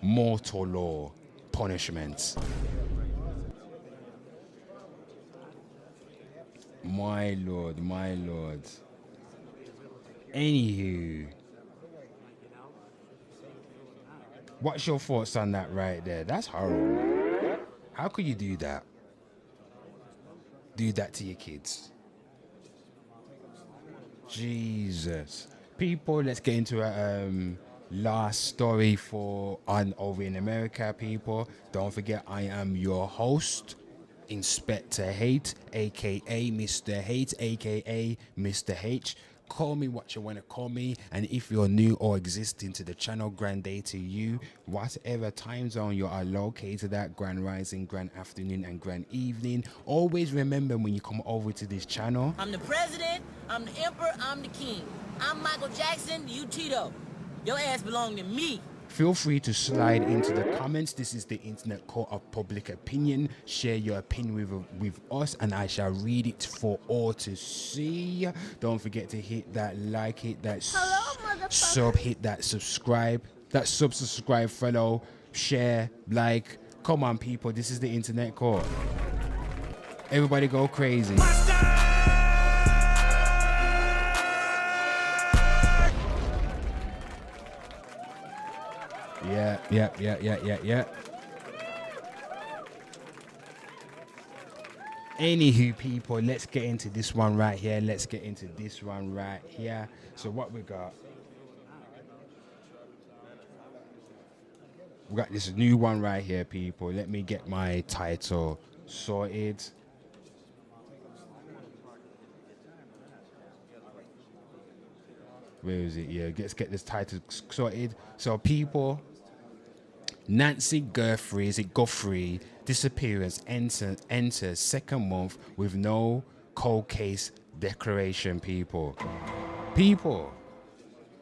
mortal law punishments. My lord. Anywho, what's your thoughts on that right there? That's horrible. How could you do that? Do that to your kids? Jesus. People, let's get into a last story on over in America, people. Don't forget, I am your host, Inspector Hate, aka Mr. Hate, aka Mr. H. Call me what you want to call me, and if you're new or existing to the channel, grand day to you. Whatever time zone you are located at, grand rising, grand afternoon, and grand evening. Always remember when you come over to this channel, I'm the president, I'm the emperor, I'm the king. I'm Michael Jackson, you Tito. Your ass belong to me. feel free to slide into the comments. This is the internet court of public opinion. Share your opinion with us, and I shall read it for all to see. Don't forget to hit that like, hit that sub, hit that subscribe, subscribe, follow, share, like. Come on, people. This is the internet court. Everybody go crazy. Yeah. Anywho, people, let's get into this one right here. So what we got? We got this new one right here, people. Let me get my title sorted. Where is it? Yeah, let's get this title sorted. So, people, Nancy Guthrie disappearance enters second month with no cold case declaration. People,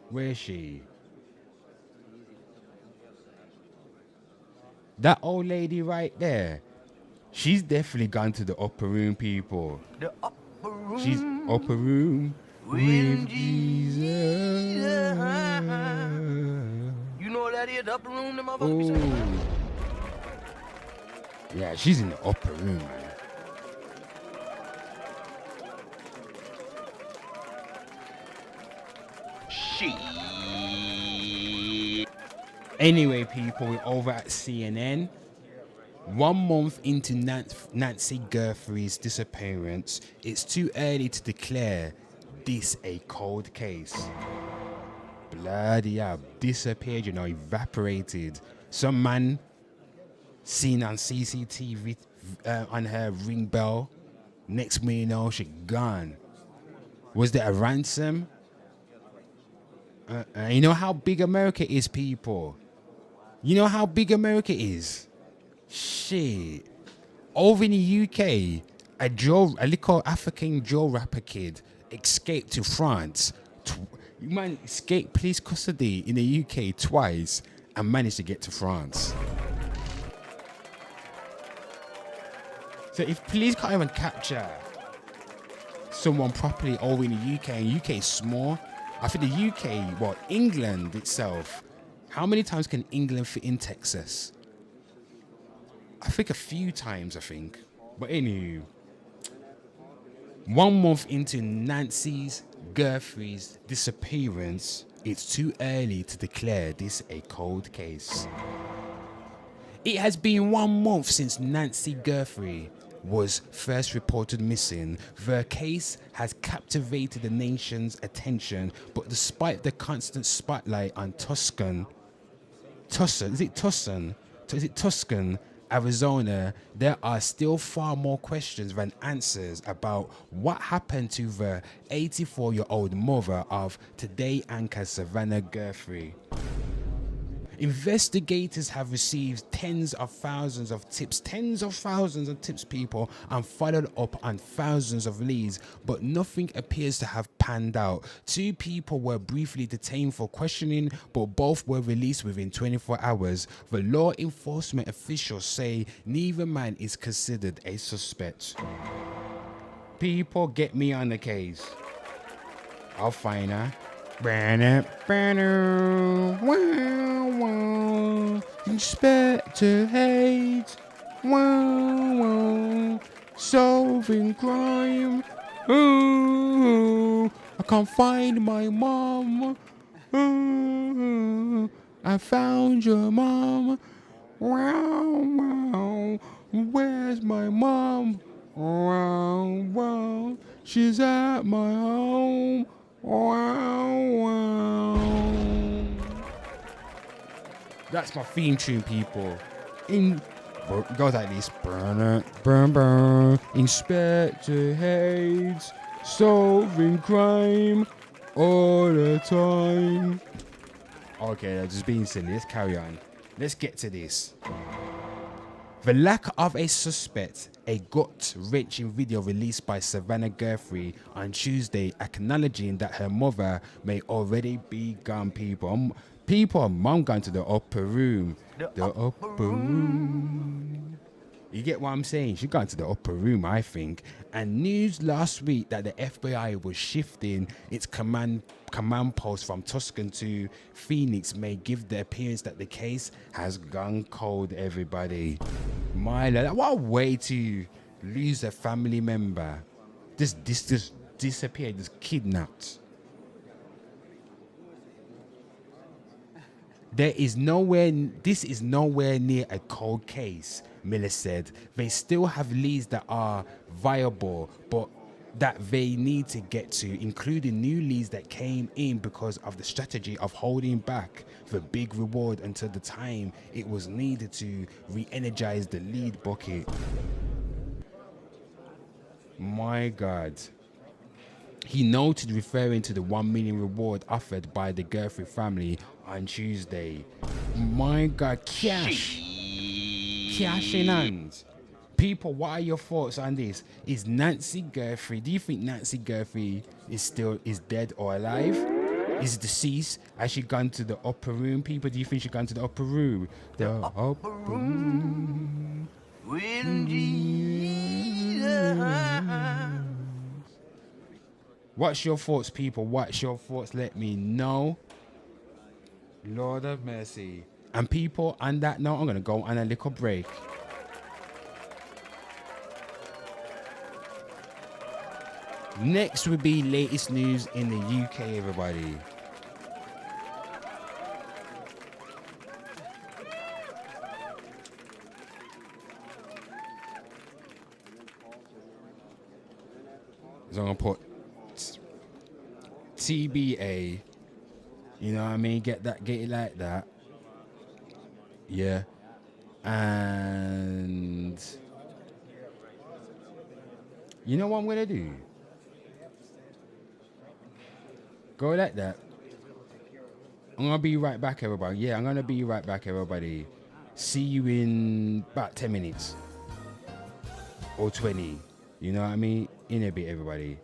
where is she? That old lady right there, she's definitely gone to the upper room, people. The upper room. She's upper room with Jesus. You know what that is? The upper room, the motherfucker be saying. Yeah, she's in the upper room, man. Anyway, people, we're over at CNN. 1 month into Nancy Guthrie's disappearance, it's too early to declare this a cold case. Bloody hell, disappeared, evaporated. Some man seen on CCTV on her ring bell. Next thing you know, she gone. Was there a ransom? You know how big America is, people. You know how big America is. Shit. Over in the UK, a little African Joe rapper kid escaped to France. Man escaped police custody in the UK twice and managed to get to France. So if police can't even capture someone properly over in the UK, and UK is small, I think the UK, England itself, How many times can England fit in Texas? I think a few times, I think. But anywho, 1 month into Nancy Guthrie's disappearance, it's too early to declare this a cold case. It has been 1 month since Nancy Guthrie was first reported missing. The case has captivated the nation's attention, but despite the constant spotlight on Tucson, Arizona, there are still far more questions than answers about what happened to the 84-year-old mother of Today anchor Savannah Guthrie. Investigators have received tens of thousands of tips, people, and followed up on thousands of leads, but nothing appears to have panned out. 2 people were briefly detained for questioning, but both were released within 24 hours. The law enforcement officials say neither man is considered a suspect. People, get me on the case. I'll find her. Inspector Hayes, solving crime. I can't find my mom. I found your mom. Where's my mom? She's at my home. That's my theme tune, people. It goes like this. Burn. Inspector Hayes, solving crime all the time. Okay, I'm just being silly. Let's carry on. Let's get to this. The lack of a suspect, a gut-wrenching video released by Savannah Guthrie on Tuesday acknowledging that her mother may already be gone, people. Mom gone to the upper room. The upper room. You get what I'm saying? She gone to the upper room, I think. And news last week that the FBI was shifting its command post from Tucson to Phoenix may give the appearance that the case has gone cold, everybody. My Lord, what a way to lose a family member. Just disappeared, just kidnapped. This is nowhere near a cold case, Miller said. They still have leads that are viable, but that they need to get to, including new leads that came in because of the strategy of holding back the big reward until the time it was needed to re-energize the lead bucket. My God. He noted, referring to the $1 million reward offered by the Guthrie family on Tuesday. My God, cash in hand. People, what are your thoughts on this? Is Nancy Guthrie, do you think Nancy Guthrie is dead or alive? Is deceased? Has she gone to the upper room? People, do you think she gone to the upper room? The upper room. What's your thoughts, people? What's your thoughts? Let me know. Lord of mercy. And people, on that note, I'm going to go on a little break. Next will be latest news in the UK, everybody. So I'm going to put TBA, you know what I mean? Get it like that. Yeah. And you know what I'm going to do? Go like that. I'm going to be right back, everybody. Yeah, I'm going to be right back, everybody. See you in about 10 minutes. Or 20. You know what I mean? In a bit, everybody.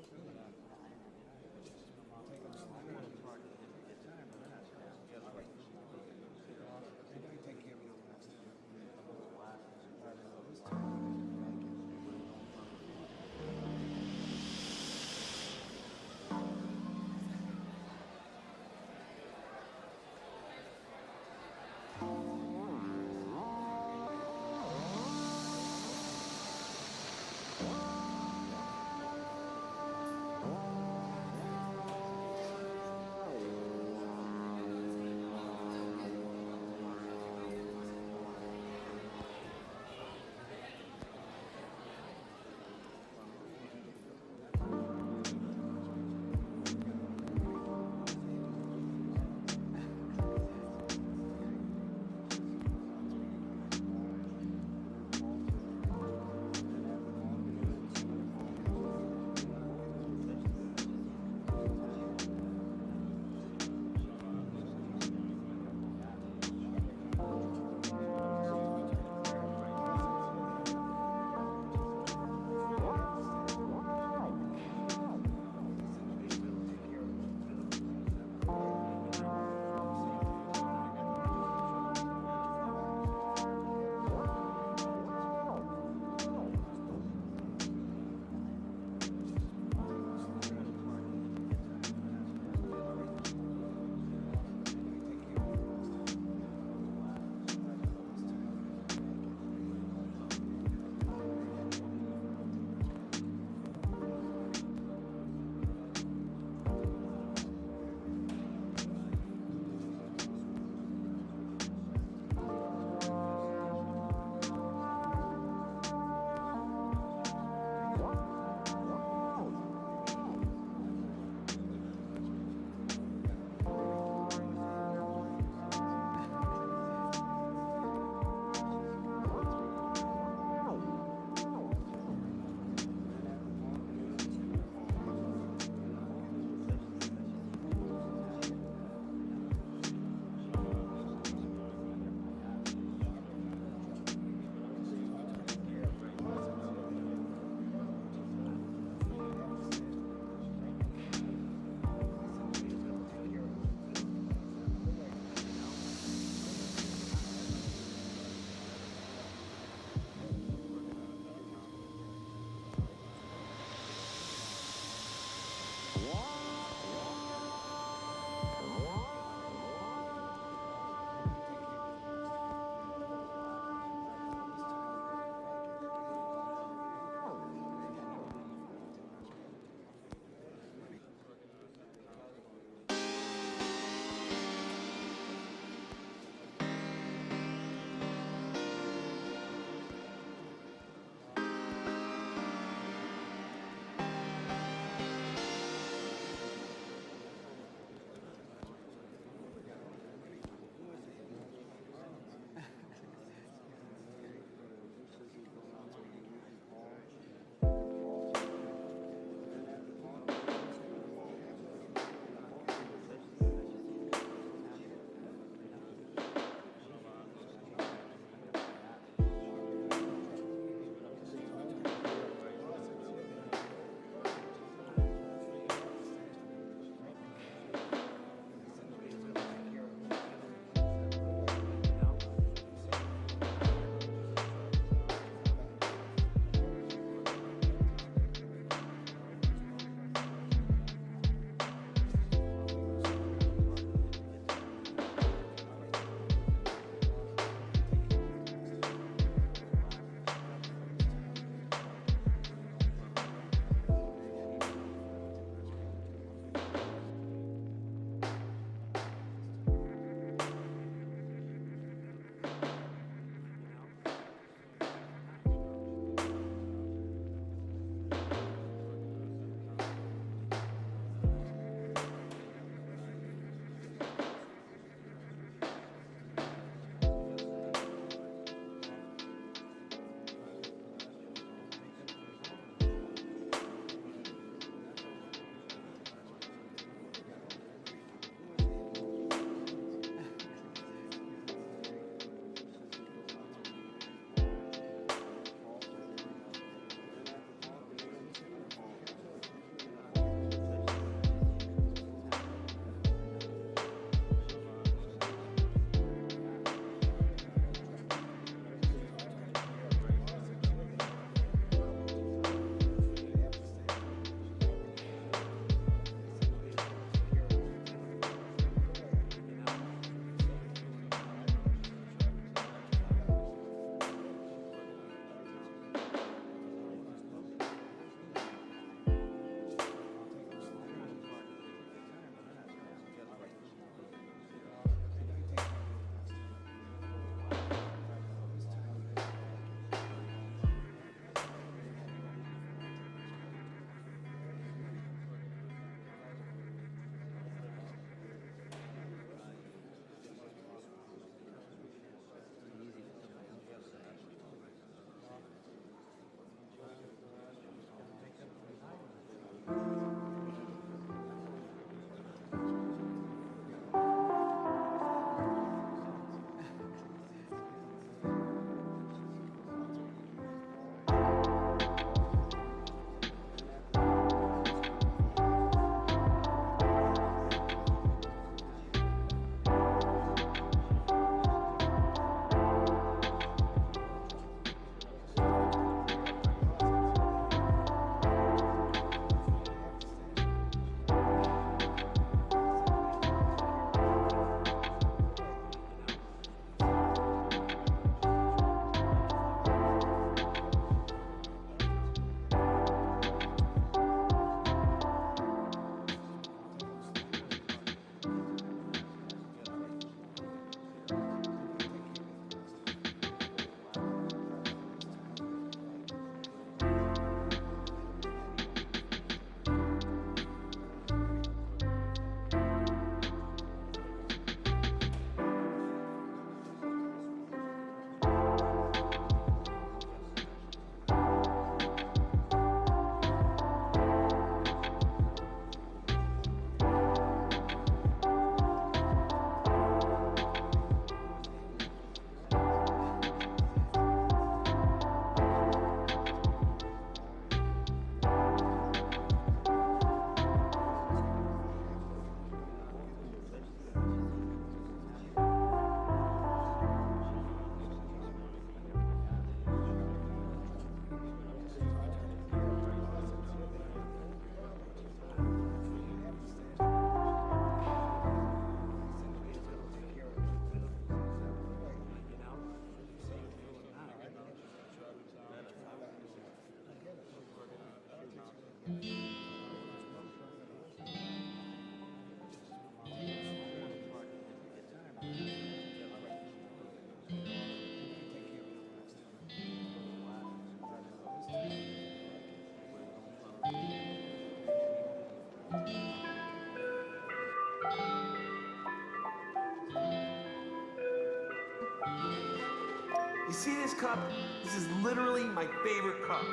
see this cup? This is literally my favorite cup.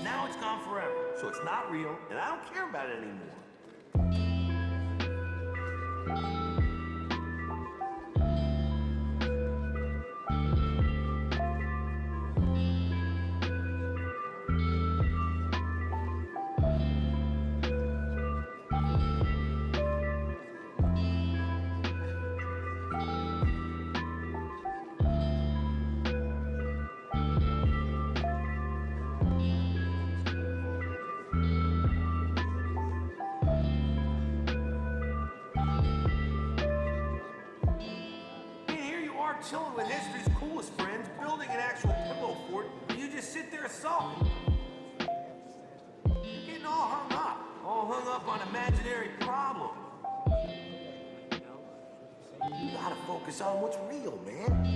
Now it's gone forever, so it's not real, and I don't care about it anymore. Chilling with history's coolest friends, building an actual pillow fort, and you just sit there sulking. You're getting all hung up on imaginary problems. You gotta focus on what's real, man.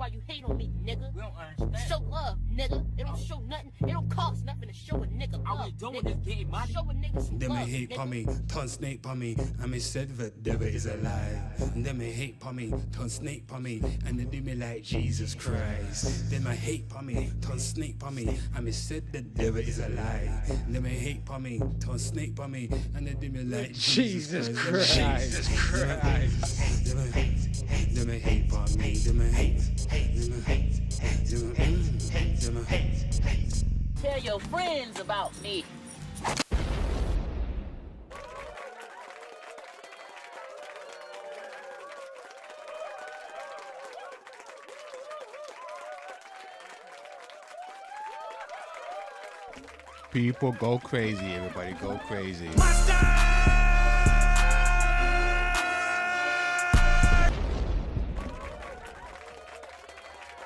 why you hate on me, nigga. We don't understand. Show love, nigga. It don't show nothing. It don't cost nothing to show a nigga love. All we doing is getting money. Show a nigga some Them love, a hate nigga. pa me, turn snake pa me, and me said the devil is alive. Them a hate pa me, turn snake pa me, and they do me like Jesus Christ. Them a hate pa me, turn snake pa me, and me said the devil is alive. Them a hate pa me, turn snake pa me, and they do me like Jesus Christ. Jesus Christ. Them a hate pa me, them a hate, them a hate, them a hate. Tell your friends about me. People go crazy, everybody go crazy.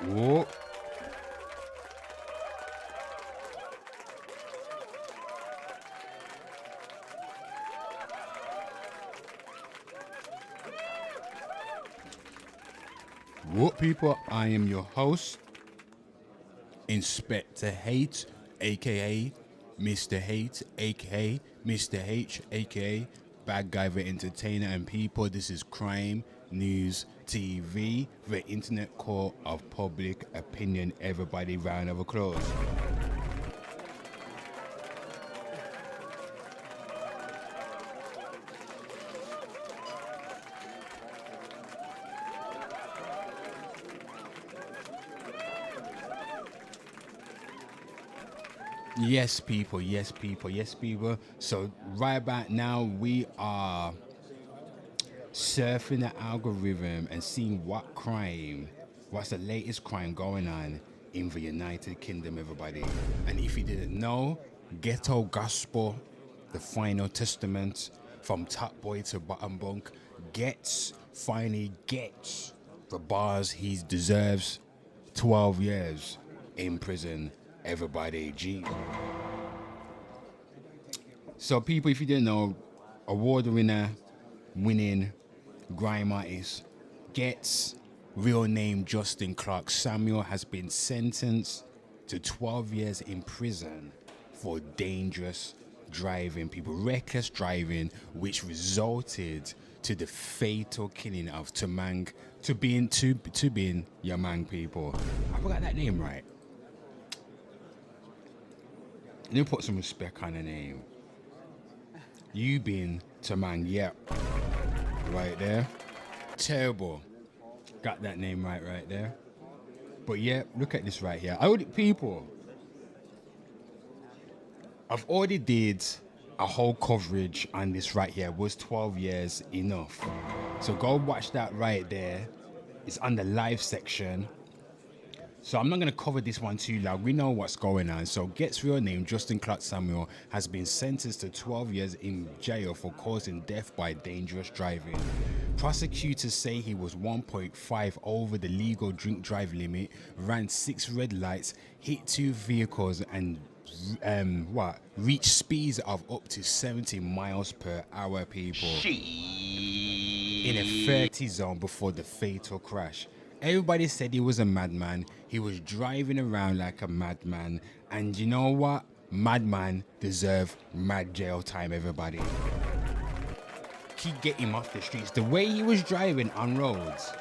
Whoa. What people, I am your host, Inspector Hate, aka Mr. Hate, aka Mr. H, aka Bad Guy the Entertainer, and people, this is Crime News TV, the internet court of public opinion. Everybody, round of applause. Yes, people, yes, people, yes, people. So right about now, we are surfing the algorithm and seeing what's the latest crime going on in the United Kingdom, everybody. And if you didn't know, Ghetto Gospel, the final testament from top boy to bottom bunk, finally gets the bars he deserves. 12 years in prison. Everybody, G. So people, if you didn't know, award winning grime artist Gets, real name Justin Clark Samuel, has been sentenced to 12 years in prison for dangerous driving, people, reckless driving, which resulted to the fatal killing of Tumang, to being Yamang, people. I forgot that name right. Let me put some respect on the name. You been Tumang, yep. Right there. Terrible. Got that name right there. But yeah, look at this right here. I've already did a whole coverage on this right here. Was 12 years enough? So go watch that right there. It's on the live section. So I'm not going to cover this one too loud. We know what's going on. So Get's real name, Justin Clark Samuel, has been sentenced to 12 years in jail for causing death by dangerous driving. Prosecutors say he was 1.5 over the legal drink drive limit, ran 6 red lights, hit 2 vehicles, and reached speeds of up to 70 miles per hour, people. In a 30 zone before the fatal crash. Everybody said he was a madman. He was driving around like a madman. And you know what? Madman deserve mad jail time, everybody. Keep getting him off the streets. The way he was driving on roads.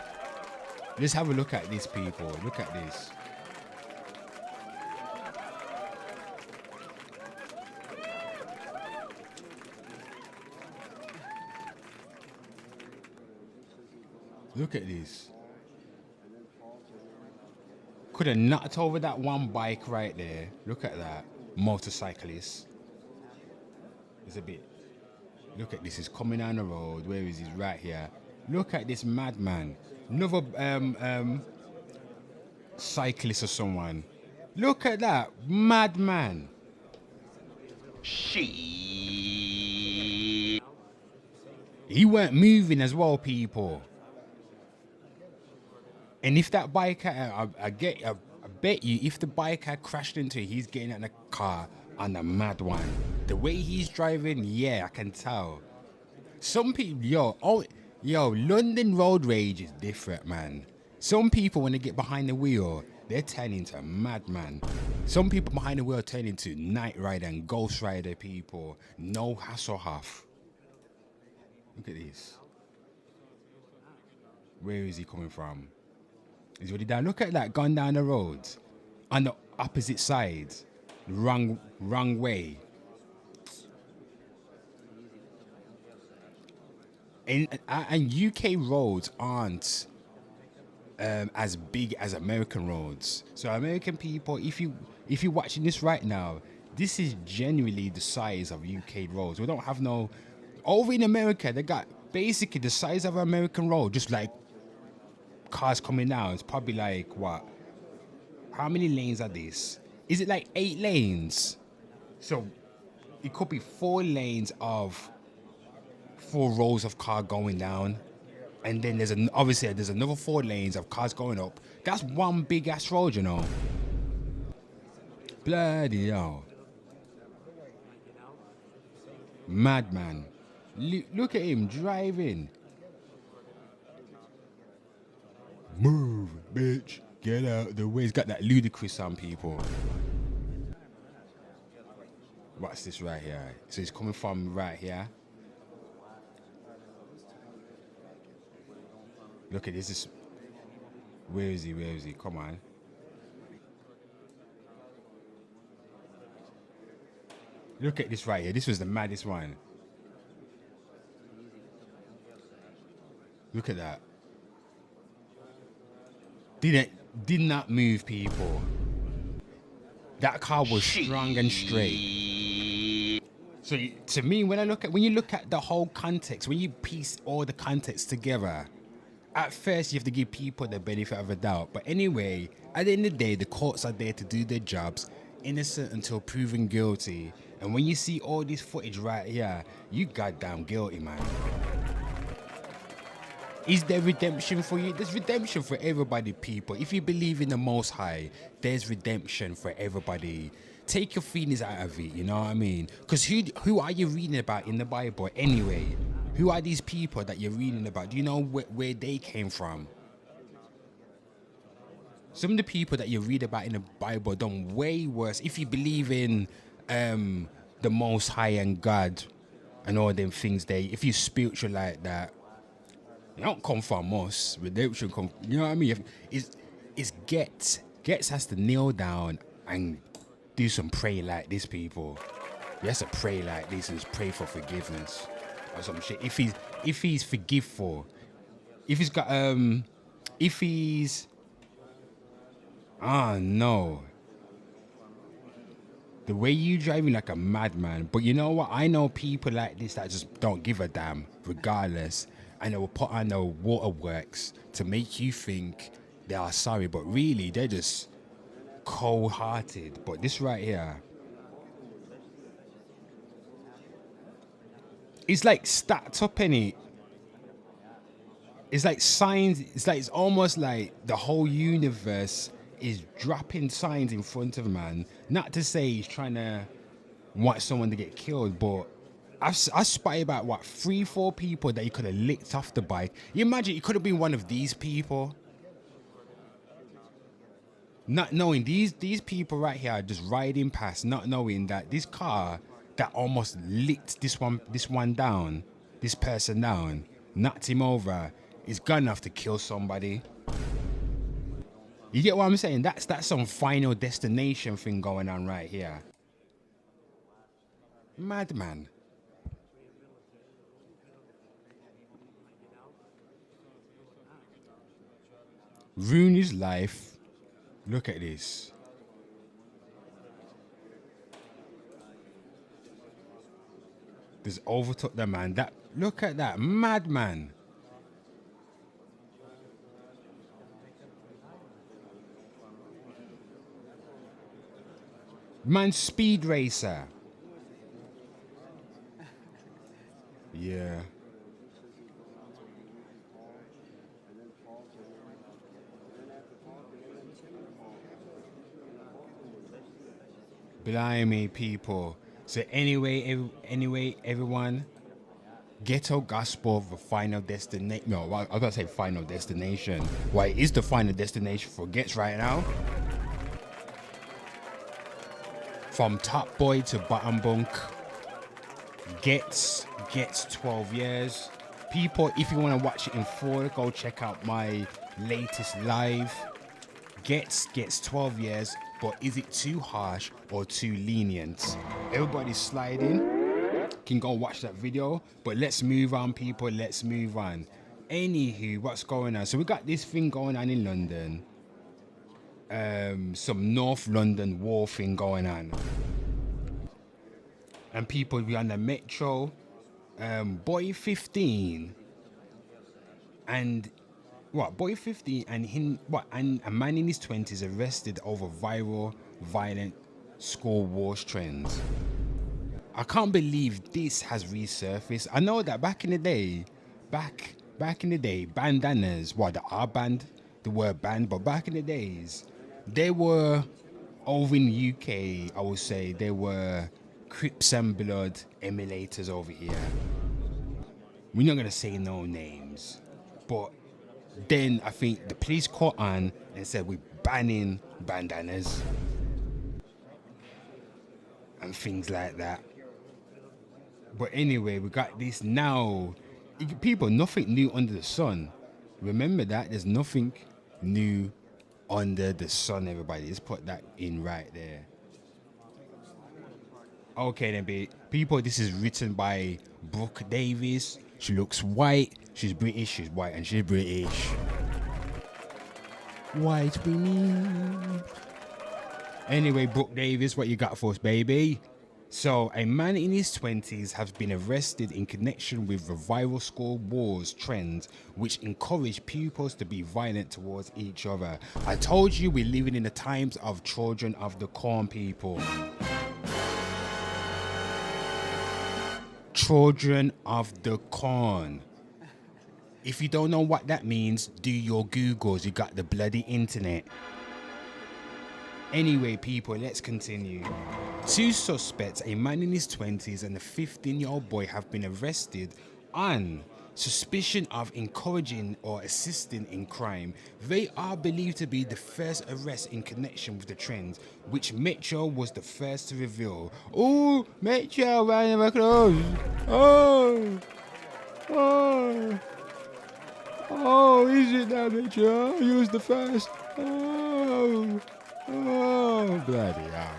Let's have a look at this, people. Look at this. Look at this. Could have knocked over that one bike right there. Look at that. Motorcyclist. It's a bit. Look at this. He's coming down the road. Where is he? Right here. Look at this madman. Another cyclist or someone. Look at that. Madman. He weren't moving as well, people. And if that bike, I bet you, if the bike had crashed into it, he's getting in the car on a mad one. The way he's driving, yeah, I can tell. Some people, London road rage is different, man. Some people, when they get behind the wheel, they're turning into a madman. Some people behind the wheel turn into Night Rider and Ghost Rider people. No hassle half. Look at this. Where is he coming from? He's already down. Look at that, gone down the road. On the opposite side. Wrong way. And UK roads aren't as big as American roads. So American people, if you're watching this right now, this is genuinely the size of UK roads. We don't have no. Over in America, they got basically the size of an American road, just like cars coming down. It's probably like what? How many lanes are this? Is it like 8 lanes? So it could be 4 lanes of 4 rows of car going down, and then obviously there's another 4 lanes of cars going up. That's one big ass road, you know. Bloody hell. Madman. Look at him driving. Move, bitch. Get out of the way. He's got that ludicrous on people. What's this right here? So he's coming from right here. Look at this. Where is he? Where is he? Come on. Look at this right here. This was the maddest one. Look at that. Did not move, people. That car was strong and straight. So to me, when you look at the whole context, when you piece all the context together, at first you have to give people the benefit of a doubt. But anyway, at the end of the day, the courts are there to do their jobs, innocent until proven guilty. And when you see all this footage right here, you goddamn guilty, man. Is there redemption for you? There's redemption for everybody, people. If you believe in the Most High, there's redemption for everybody. Take your feelings out of it, you know what I mean? Because who are you reading about in the Bible anyway? Who are these people that you're reading about? Do you know where they came from? Some of the people that you read about in the Bible done way worse. If you believe in the Most High and God and all them things there, if you're spiritual like that, it don't come from us. Redemption come, you know what I mean? It's Gets has to kneel down and do some praying like this, people. He has to pray like this and just pray for forgiveness or some shit. If he's forgiveful, if he's got if he's no. The way you driving like a madman. But you know what? I know people like this that just don't give a damn, regardless. And they will put on the waterworks to make you think they are sorry. But really, they're just cold-hearted. But this right here, it's like stacked up in it. It's like signs. It's almost like the whole universe is dropping signs in front of man. Not to say he's trying to want someone to get killed, but I spy about 3-4 people that he could have licked off the bike. You imagine it could have been one of these people. Not knowing these people right here are just riding past, not knowing that this car that almost licked this one down, this person down, knocked him over, is good enough to kill somebody. You get what I'm saying? That's some Final Destination thing going on right here. Madman. Ruin his life. Look at this. Just overtook the man. Look at that madman. Man, speed racer. Yeah. Blimey, people. So anyway, everyone, Ghetto Gospel, the final destination. No, I was going to say final destination. Why is the final destination for Gets right now? From top boy to bottom bunk. Gets 12 years. People, if you want to watch it in full, go check out my latest live. Gets 12 years, but is it too harsh or too lenient? Everybody's sliding. Can go watch that video, but let's move on, people. Let's move on. Anywho, what's going on? So we got this thing going on in London. Some North London war thing going on, and people be on the metro. Boy 15 and boy 15 and him and a man in his 20s arrested over viral violent school wars trends. I can't believe this has resurfaced. I know that back in the day, bandanas, the R band, the word band, but back in the days, they were over in UK, I would say, they were Crips and Blood emulators over here. We're not gonna say no names, but then I think the police caught on and said we're banning bandanas and things like that. But anyway, we got this now. People, nothing new under the sun. Remember that, there's nothing new under the sun, everybody. Let's put that in right there. Okay then, people, this is written by Brooke Davis. She looks white, she's British, she's white and she's British. White women. Anyway, Brooke Davis, what you got for us, baby? So, a man in his 20s has been arrested in connection with the viral school wars trend, which encourage pupils to be violent towards each other. I told you we're living in the times of children of the corn, people. Children of the corn. If you don't know what that means, do your Googles. You got the bloody internet. Anyway, people, let's continue. 2 suspects, a man in his 20s and a 15-year-old boy, have been arrested on suspicion of encouraging or assisting in crime. They are believed to be the first arrest in connection with the trend, which Metro was the first to reveal. Oh, Metro, right in my clothes. Oh, is it now, Metro? You was the first. Oh, bloody hell.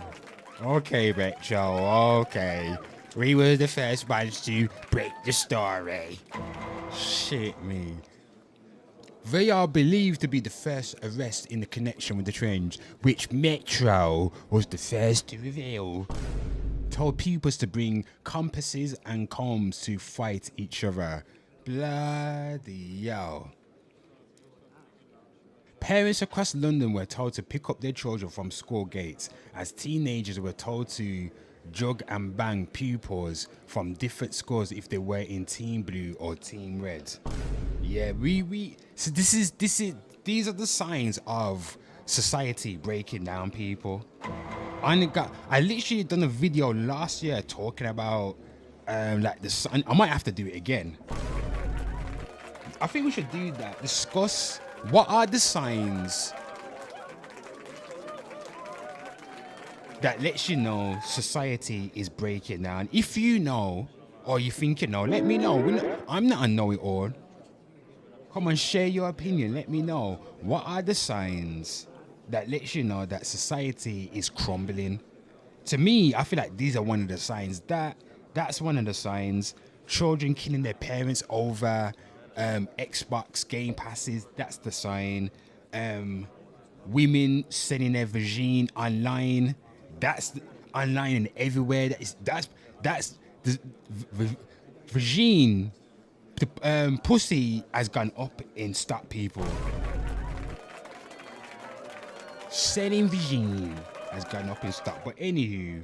Okay, Metro, okay. We were the first ones to break the story. Shit me. They are believed to be the first arrest in the connection with the trend, which Metro was the first to reveal. Told pupils to bring compasses and combs to fight each other. Bloody hell. Parents across London were told to pick up their children from school gates, as teenagers were told to jug and bang pupils from different schools if they were in Team Blue or Team Red. Yeah, so these are the signs of society breaking down, people. I literally done a video last year talking about like the sign. I might have to do it again. I think we should do that. Discuss what are the signs that lets you know society is breaking down. If you know, or you think you know, let me know. I'm not a know-it-all. Come and share your opinion. Let me know. What are the signs that lets you know that society is crumbling? To me, I feel like these are one of the signs. That's one of the signs. Children killing their parents over Xbox Game Passes. That's the sign. Women selling their vagine online. That's online and everywhere. That's the vagine. The pussy has gone up in stock, people. Selling vagine has gone up in stock. But anywho,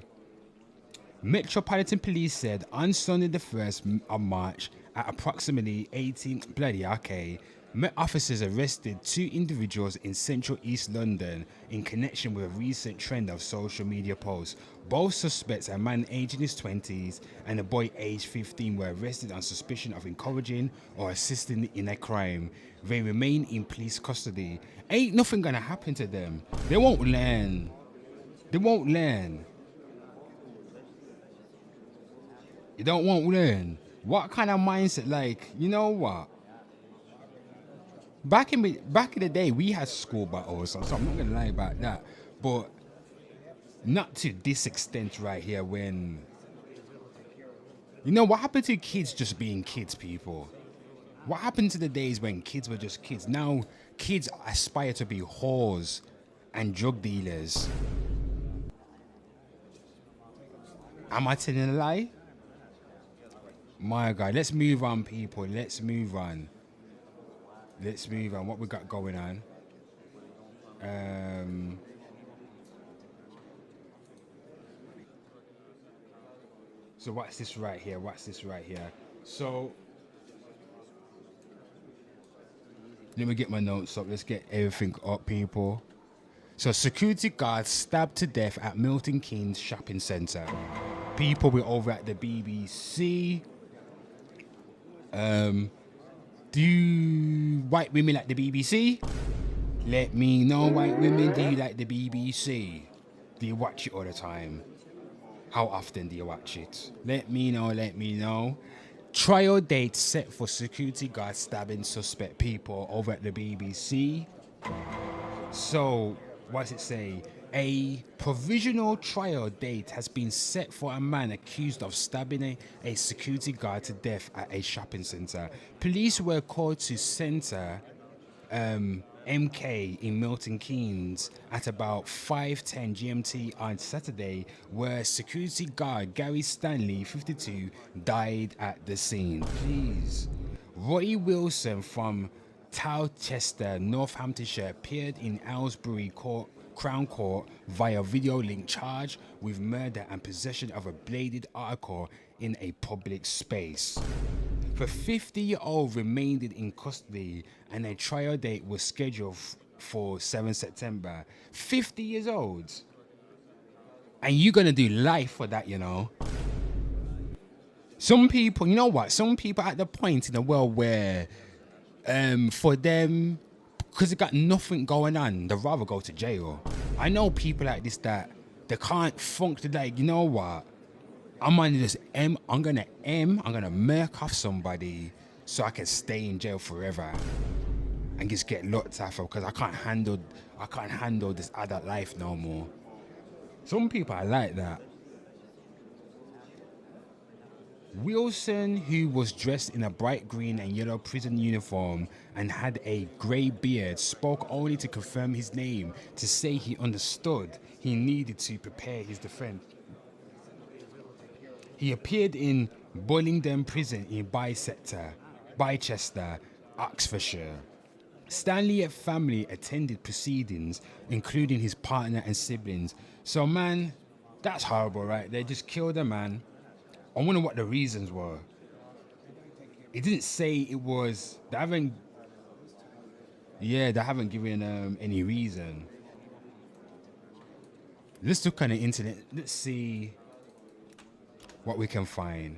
Metropolitan Police said on Sunday the 1st of March at approximately 18, bloody okay, Met officers arrested 2 individuals in central East London in connection with a recent trend of social media posts. Both suspects, a man aged in his 20s and a boy aged 15, were arrested on suspicion of encouraging or assisting in a crime. They remain in police custody. Ain't nothing gonna happen to them. They won't learn. They won't learn. You don't want to learn. What kind of mindset? Like, you know what? Back in the day, we had school battles, so I'm not gonna lie about that. But not to this extent right here. When you know what happened to kids just being kids, people? What happened to the days when kids were just kids? Now kids aspire to be whores and drug dealers. Am I telling a lie? My God, let's move on, people. Let's move on. Let's move on. What we got going on? So what's this right here? What's this right here? So let me get my notes up. Let's get everything up, people. So security guards stabbed to death at Milton Keynes shopping centre. People were over at the BBC. Do white women like the BBC? Let me know, white women, do you like the BBC? Do you watch it all the time? How often do you watch it? Let me know, let me know. Trial date set for security guard stabbing suspect, people over at the BBC. So, what's it say? A provisional trial date has been set for a man accused of stabbing a security guard to death at a shopping centre. Police were called to centre MK in Milton Keynes at about 5:10 GMT on Saturday, where security guard Gary Stanley, 52, died at the scene. Please. Roy Wilson from Towcester, Northamptonshire, appeared in Aylesbury Crown Court via video link, charged with murder and possession of a bladed article in a public space. The 50-year-old remained in custody and a trial date was scheduled for 7 September. 50 years old. And you're going to do life for that, you know. Some people, you know what? Some people at the point in the world where for them, because they got nothing going on, they'd rather go to jail. I know people like this that they can't function, like, you know what? I'm gonna murk off somebody so I can stay in jail forever and just get locked up because I can't handle this adult life no more. Some people are like that. Wilson, who was dressed in a bright green and yellow prison uniform and had a grey beard, spoke only to confirm his name, to say he understood he needed to prepare his defense. He appeared in Bullingdon Prison in Bicester, Oxfordshire. Stanley's family attended proceedings, including his partner and siblings. So, man, that's horrible, right? They just killed a man. I wonder what the reasons were. It didn't say it was. They haven't given any reason. Let's look on the internet. Let's see what we can find.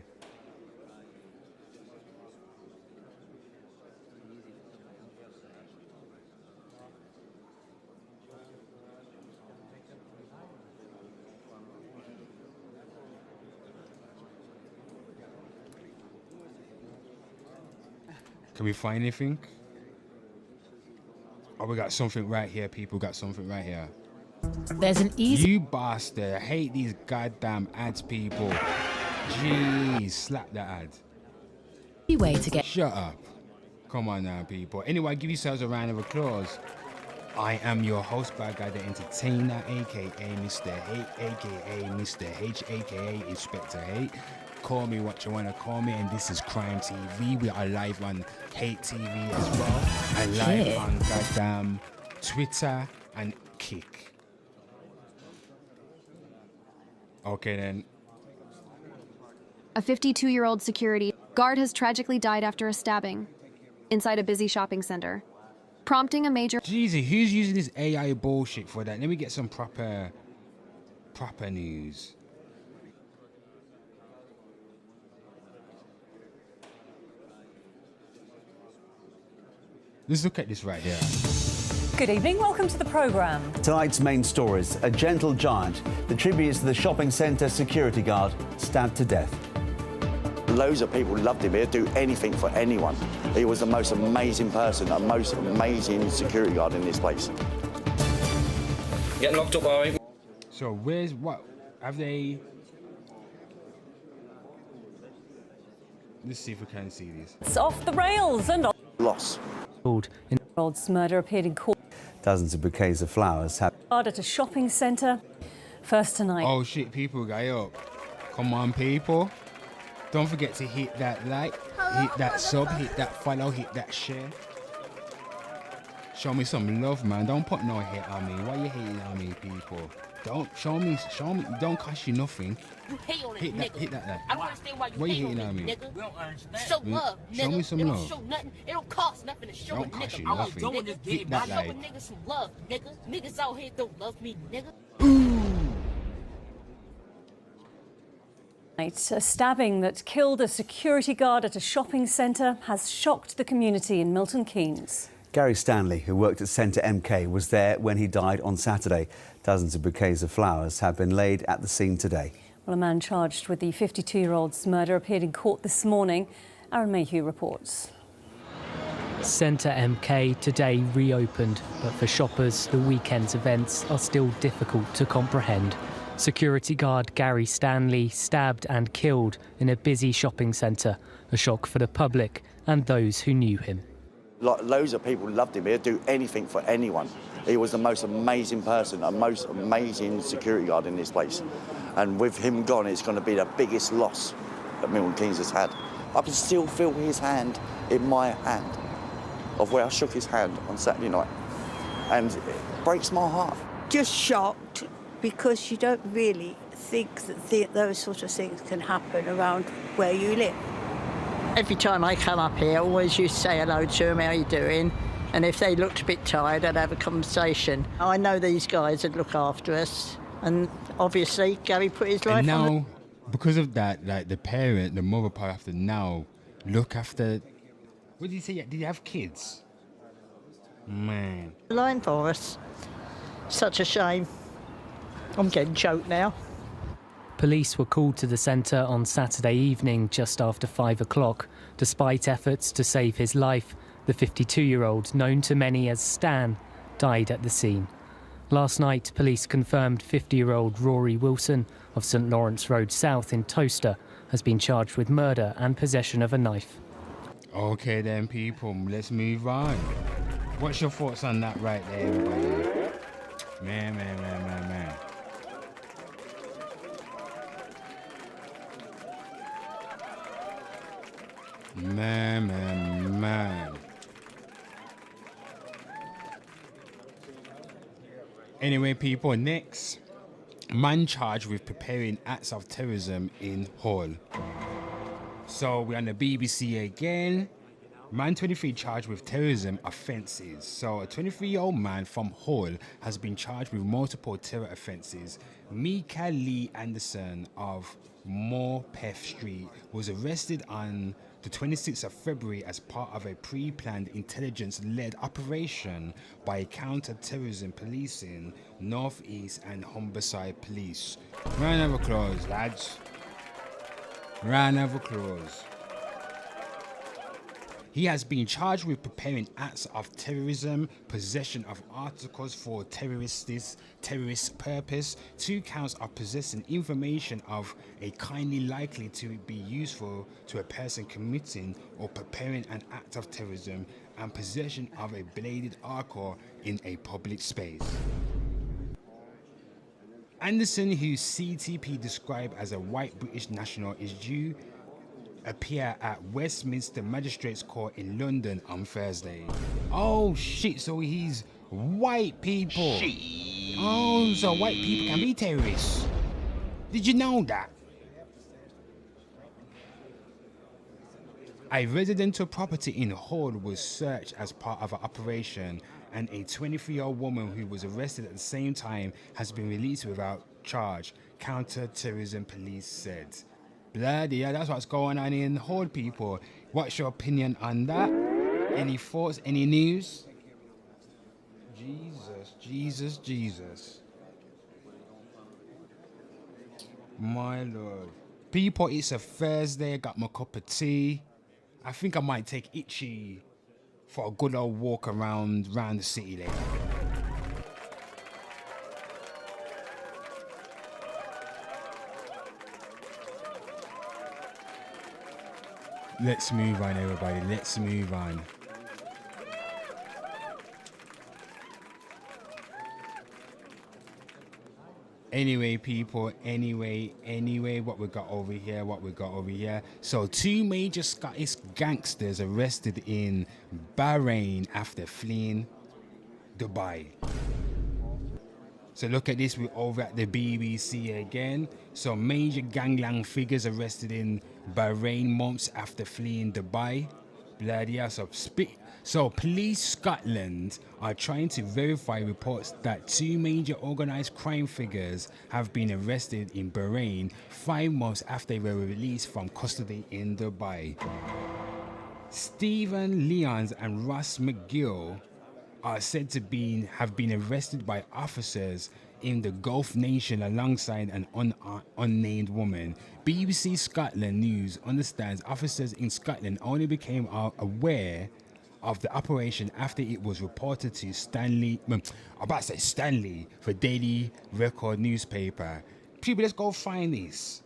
Can we find anything? Oh, we got something right here, people. Got something right here. There's an easy... You bastard. I hate these goddamn ads, people. Jeez, slap that ad. way to get... Shut up. Come on now, people. Anyway, give yourselves a round of applause. I am your host, Bad Guy the Entertainer, a.k.a. Mr. Hate, a.k.a. Mr. H, a.k.a. Inspector Hate. Call me what you want to call me, and this is Crime TV. We are live on Hate TV as well, and live on goddamn Twitter and Kick. Okay then. A 52-year-old security guard has tragically died after a stabbing. inside a busy shopping center, prompting a major... Jeezy, who's using this AI bullshit for that? Let me get some proper news. Let's look at this right there. Good evening, welcome to the programme. Tonight's main stories: a gentle giant that tributes to the shopping centre security guard stabbed to death. Loads of people loved him. He'd do anything for anyone. He was the most amazing person, the most amazing security guard in this place. Getting locked up, are we? So where's what? Have they? Let's see if we can see this. It's off the rails and loss. Rod's murder appeared in court. Dozens of bouquets of flowers have At a shopping centre. First tonight. Oh shit, people, go up. Come on, people. Don't forget to hit that like, hit that sub, hit that follow, hit that share. Show me some love, man. Don't put no hate on me. Why you hating on me, people? Don't show me. Don't cost you nothing. You hate on it, Hit nigga. that. I don't understand why you Why you hate hating on on me, me? nigga. We don't understand. Show love, nigga. Show me some it don't love. show nothing. It don't cost nothing to show Don't a cost nigga. you I was nothing. doing this Hit game. that I show a like. nigga some love, nigga. Niggas out here don't love me, nigga. A stabbing that killed a security guard at a shopping centre has shocked the community in Milton Keynes. Gary Stanley, who worked at Centre MK, was there when he died on Saturday. Dozens of bouquets of flowers have been laid at the scene today. Well, a man charged with the 52-year-old's murder appeared in court this morning. Aaron Mayhew reports. Centre MK today reopened, but for shoppers, the weekend's events are still difficult to comprehend. Security guard Gary Stanley stabbed and killed in a busy shopping centre, a shock for the public and those who knew him. Loads of people loved him. He'd do anything for anyone. He was the most amazing person, the most amazing security guard in this place. And with him gone, it's going to be the biggest loss that Milton Keynes has had. I can still feel his hand in my hand, of where I shook his hand on Saturday night. And it breaks my heart. Just shocked, because you don't really think that those sort of things can happen around where you live. Every time I come up here, I always used to say hello to them, how you doing? And if they looked a bit tired, I'd have a conversation. I know these guys would look after us, and obviously Gary put his life And now, on because of that, like the mother part have to now look after. What did you say? Did you have kids? Man. the line for us. Such a shame. I'm getting choked now. Police were called to the centre on Saturday evening just after 5 o'clock. Despite efforts to save his life, the 52-year-old, known to many as Stan, died at the scene. Last night, police confirmed 50-year-old Rory Wilson of St Lawrence Road South in Towcester has been charged with murder and possession of a knife. Okay then, people, let's move on. What's your thoughts on that right there, everybody? Man. Man. Anyway, people, next. Man charged with preparing acts of terrorism in Hull. So we're on the BBC again. Man 23 charged with terrorism offences. So a 23-year-old man from Hull has been charged with multiple terror offences. Mika Lee Anderson of Morpeth Street was arrested on the 26th of February as part of a pre-planned intelligence-led operation by counter-terrorism policing, North East and Humberside Police. Round of applause, lads. Round of applause. He has been charged with preparing acts of terrorism, possession of articles for terrorist purpose, 2 counts of possessing information of a kind likely to be useful to a person committing or preparing an act of terrorism, and possession of a bladed article in a public space. Anderson, who CTP described as a white British national, is due appear at Westminster Magistrates Court in London on Thursday. Oh shit, so he's white people. Shit. Oh, so white people can be terrorists. Did you know that? A residential property in Hull was searched as part of an operation, and a 23-year-old woman who was arrested at the same time has been released without charge, counter-terrorism police said. Bloody yeah, that's what's going on in Hull, people. What's your opinion on that? Any thoughts, any news? Jesus. My Lord. People, it's a Thursday, I got my cup of tea. I think I might take Itchy for a good old walk around the city later. Let's move on, everybody. Let's move on. Anyway, people, anyway, what we got over here. So, two major Scottish gangsters arrested in Bahrain after fleeing Dubai. So look at this, we're over at the BBC again. So major gangland figures arrested in Bahrain months after fleeing Dubai. Bloody hell. So police Scotland are trying to verify reports that two major organized crime figures have been arrested in Bahrain 5 months after they were released from custody in Dubai. Stephen Lyons and Ross McGill are said to have been arrested by officers in the Gulf nation alongside an unnamed woman. BBC Scotland News understands officers in Scotland only became aware of the operation after it was reported to Stanley for Daily Record newspaper. People, let's go find this.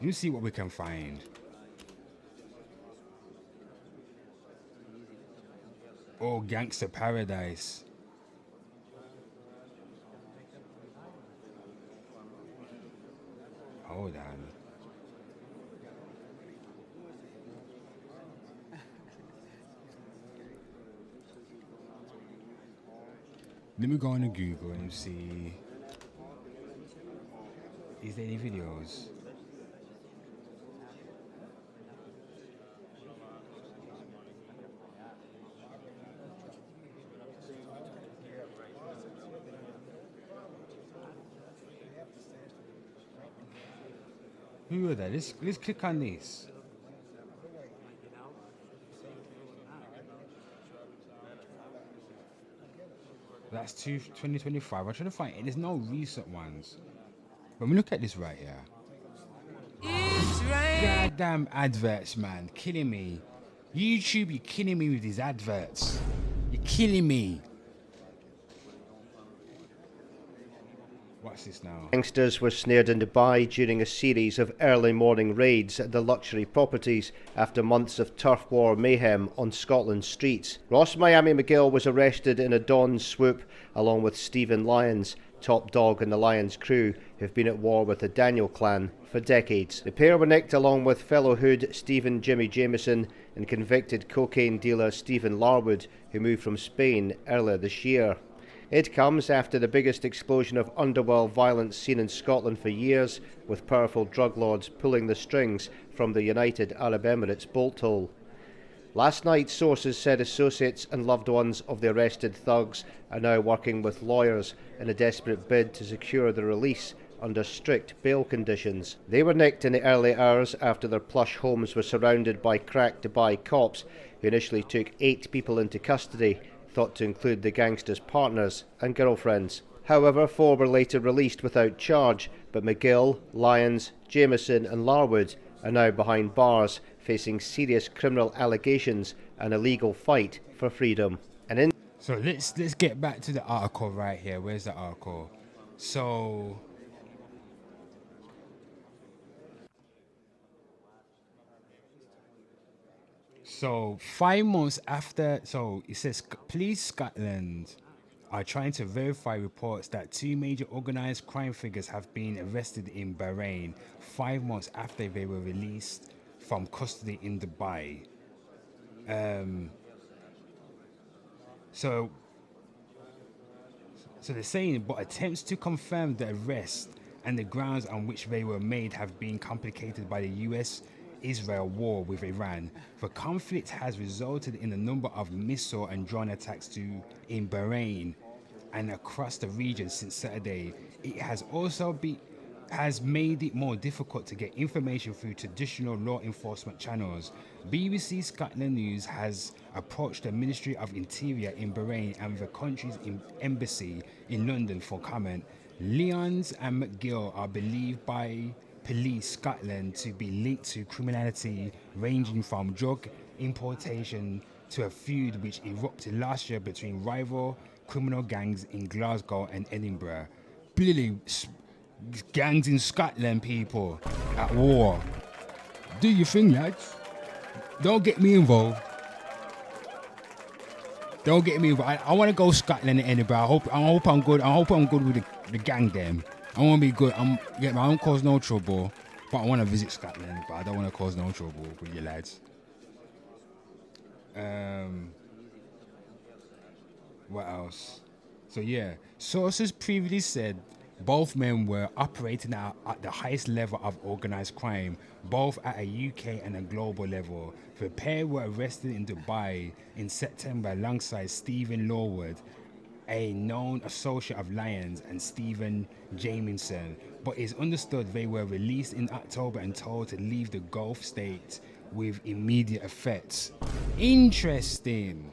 Let's see what we can find. Oh, Gangster Paradise. Hold on. Let me go on to Google and see. Is there any videos? Who are they? Let's click on this. That's 2025. I'm trying to find it. There's no recent ones. But we look at this right here. Goddamn adverts, man. Killing me. YouTube, you're killing me with these adverts. You're killing me. What's this now? Gangsters were snared in Dubai during a series of early morning raids at the luxury properties after months of turf war mayhem on Scotland's streets. Ross Miami McGill was arrested in a dawn swoop along with Stephen Lyons, top dog in the Lyons crew, who've been at war with the Daniel clan for decades. The pair were nicked along with fellow hood Stephen Jimmy Jameson and convicted cocaine dealer Stephen Larwood, who moved from Spain earlier this year. It comes after the biggest explosion of underworld violence seen in Scotland for years, with powerful drug lords pulling the strings from the United Arab Emirates bolt hole. Last night, sources said associates and loved ones of the arrested thugs are now working with lawyers in a desperate bid to secure the release under strict bail conditions. They were nicked in the early hours after their plush homes were surrounded by crack Dubai cops, who initially took 8 people into custody, thought to include the gangsters' partners and girlfriends. However, 4 were later released without charge, but McGill, Lyons, Jameson and Larwood are now behind bars, facing serious criminal allegations and a legal fight for freedom. So let's get back to the article right here. Where's the article? So So 5 months after, so it says police Scotland are trying to verify reports that 2 major organized crime figures have been arrested in Bahrain 5 months after they were released from custody in Dubai. So they're saying, but attempts to confirm the arrest and the grounds on which they were made have been complicated by the US Israel war with Iran. The conflict has resulted in a number of missile and drone attacks in Bahrain and across the region since Saturday. It has also made it more difficult to get information through traditional law enforcement channels. BBC Scotland News has approached the Ministry of Interior in Bahrain and the country's embassy in London for comment. Lyons and McGill are believed by Police Scotland to be linked to criminality ranging from drug importation to a feud which erupted last year between rival criminal gangs in Glasgow and Edinburgh. Clearly, gangs in Scotland, people, at war. Do your thing, lads. Don't get me involved. Don't get me involved. I want to go Scotland and Edinburgh. I hope I'm good. I hope I'm good with the gang them. I want to be good. I don't cause no trouble, but I want to visit Scotland. But I don't want to cause no trouble with you lads. What else? So yeah, sources previously said both men were operating at the highest level of organized crime, both at a UK and a global level. The pair were arrested in Dubai in September alongside Stephen Lawwood, a known associate of Lyons, and Stephen Jamieson, but it's understood they were released in October and told to leave the Gulf states with immediate effect. Interesting.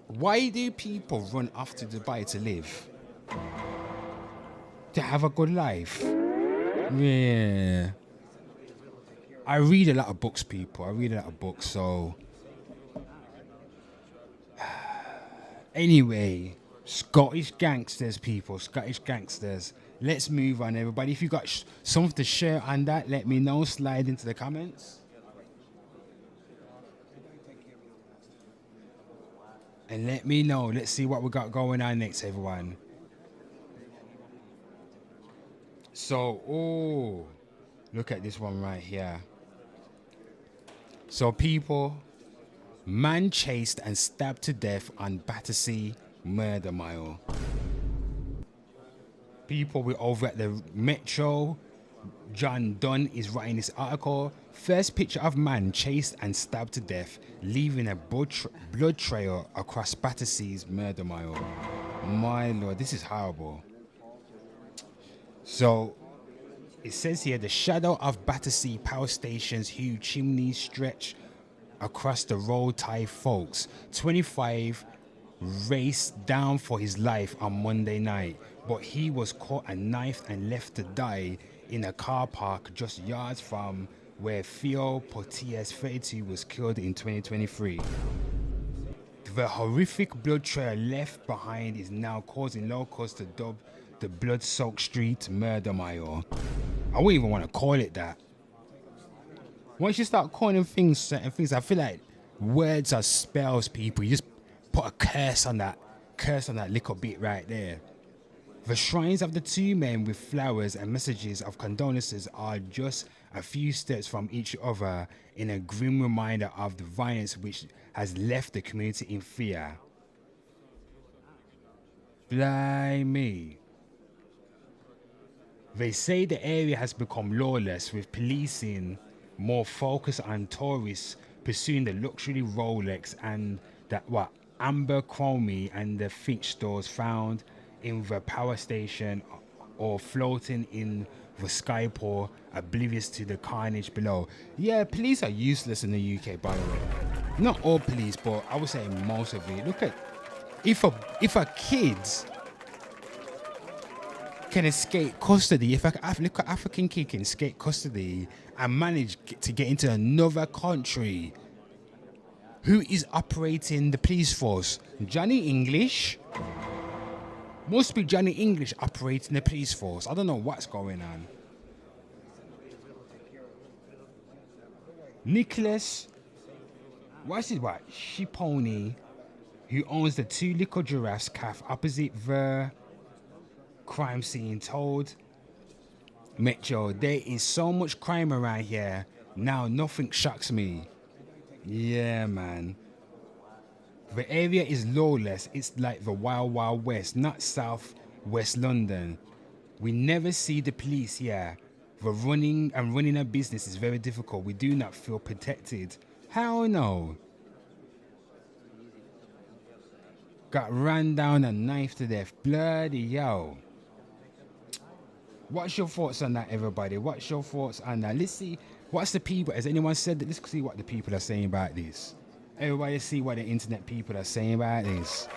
Why do people run off to Dubai to live? To have a good life? Yeah. I read a lot of books, people. I read a lot of books, so... Anyway, Scottish gangsters, people. Scottish gangsters. Let's move on, everybody. If you got something to share on that, let me know. Slide into the comments. And let me know. Let's see what we got going on next, everyone. So, oh, look at this one right here. So, people, man chased and stabbed to death on Battersea murder mile. People, we're over at the Metro. John Dunn is writing this article. First picture of man chased and stabbed to death, leaving a blood trail across Battersea's murder mile. My lord, this is horrible. So, it says here, the shadow of Battersea Power Station's huge chimneys stretch across the road. Thai folks, 25, raced down for his life on Monday night, but he was caught and knifed and left to die in a car park just yards from where Theo Portiers, 32, was killed in 2023. The horrific blood trail left behind is now causing locals to dub the blood-soaked street murder mile. I wouldn't even want to call it that. Once you start calling things certain things, I feel like words are spells, people. You just put a curse on that little bit right there. The shrines of the two men with flowers and messages of condolences are just a few steps from each other in a grim reminder of the violence which has left the community in fear. Blimey. They say the area has become lawless, with policing more focused on tourists pursuing the luxury Rolex and Abercrombie and the Finch stores found in the power station or floating in the skypool, oblivious to the carnage below. Yeah, police are useless in the UK, by the way. Not all police, but I would say most of it. Look at if a kid can escape custody, if an African kid can escape custody and manage to get into another country, who is operating the police force? Johnny English? Must be Johnny English operating the police force. I don't know what's going on. Nicholas, what's it? What? Shiponi, who owns the two little giraffes cafe opposite the crime scene, told Metro, there is so much crime around here now, nothing shocks me. Yeah, man. The area is lawless. It's like the Wild Wild West, not South West London. We never see the police here. The running a business is very difficult. We do not feel protected. Hell no. Got ran down and knifed to death. Bloody yo. What's your thoughts on that, everybody? What's your thoughts on that? Let's see. What's the people? Has anyone said that? Let's see what the people are saying about this. Everybody see what the internet people are saying about this.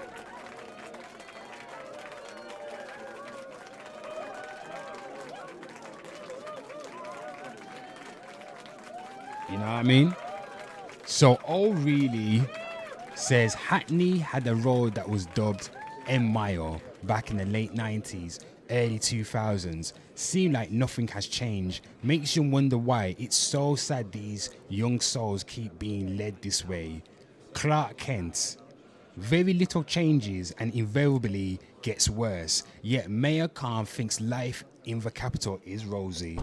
You know what I mean? So O'Reilly says Hackney had a road that was dubbed M-Mile back in the late 90s, early 2000s. Seemed like nothing has changed. Makes you wonder why. It's so sad these young souls keep being led this way. Clark Kent. Very little changes and invariably gets worse. Yet Mayor Khan thinks life in the capital is rosy.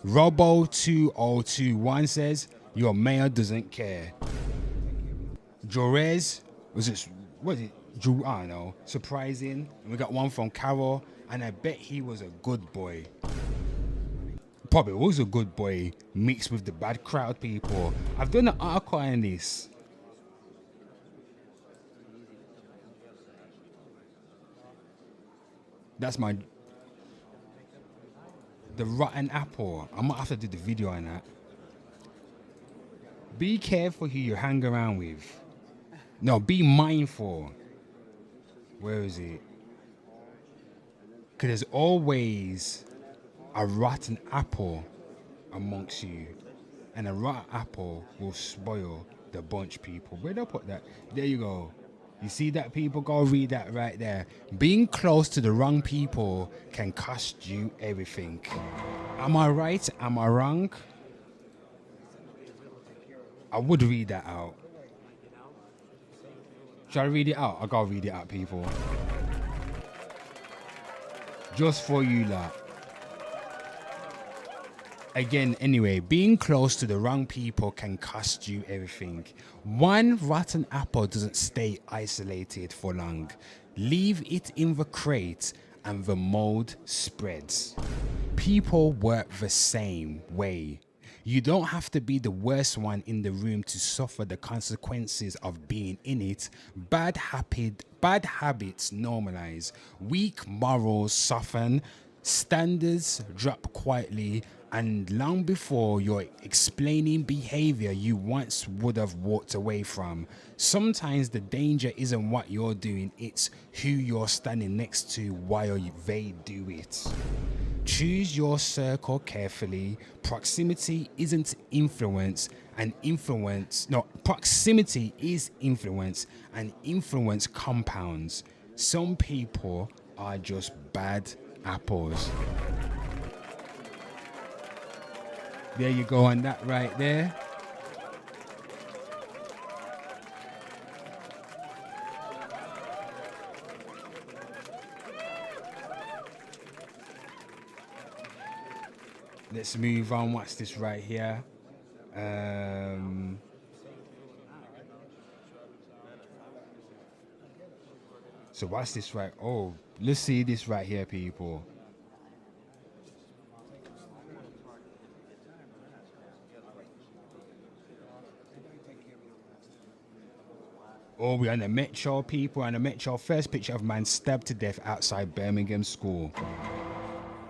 Robo2021 says, your mayor doesn't care. Jorez, I don't know, surprising. And we got one from Carol, and I bet he was a good boy. Probably was a good boy, mixed with the bad crowd people. I've done an article on this. That's the rotten apple. I might have to do the video on that. Be careful who you hang around with. No, be mindful. Where is it? Because there's always a rotten apple amongst you. And a rotten apple will spoil the bunch, people. Where'd I put that? There you go. You see that, people? Go read that right there. Being close to the wrong people can cost you everything. Am I right? Am I wrong? I would read that out. Should I read it out? I gotta read it out, people. Just for you lot. Again, anyway, being close to the wrong people can cost you everything. One rotten apple doesn't stay isolated for long. Leave it in the crate and the mold spreads. People work the same way. You don't have to be the worst one in the room to suffer the consequences of being in it. Bad habits normalize. Weak morals soften. Standards drop quietly, and long before you're explaining behavior you once would have walked away from. Sometimes the danger isn't what you're doing, it's who you're standing next to while they do it. Choose your circle carefully. Proximity isn't influence, proximity is influence, and influence compounds. Some people are just bad apples. There you go on that right there. Let's move on. What's this right here? So what's this right? Oh, let's see this right here, people. Oh, we're on the Metro, people. On the Metro, first picture of man stabbed to death outside Birmingham school.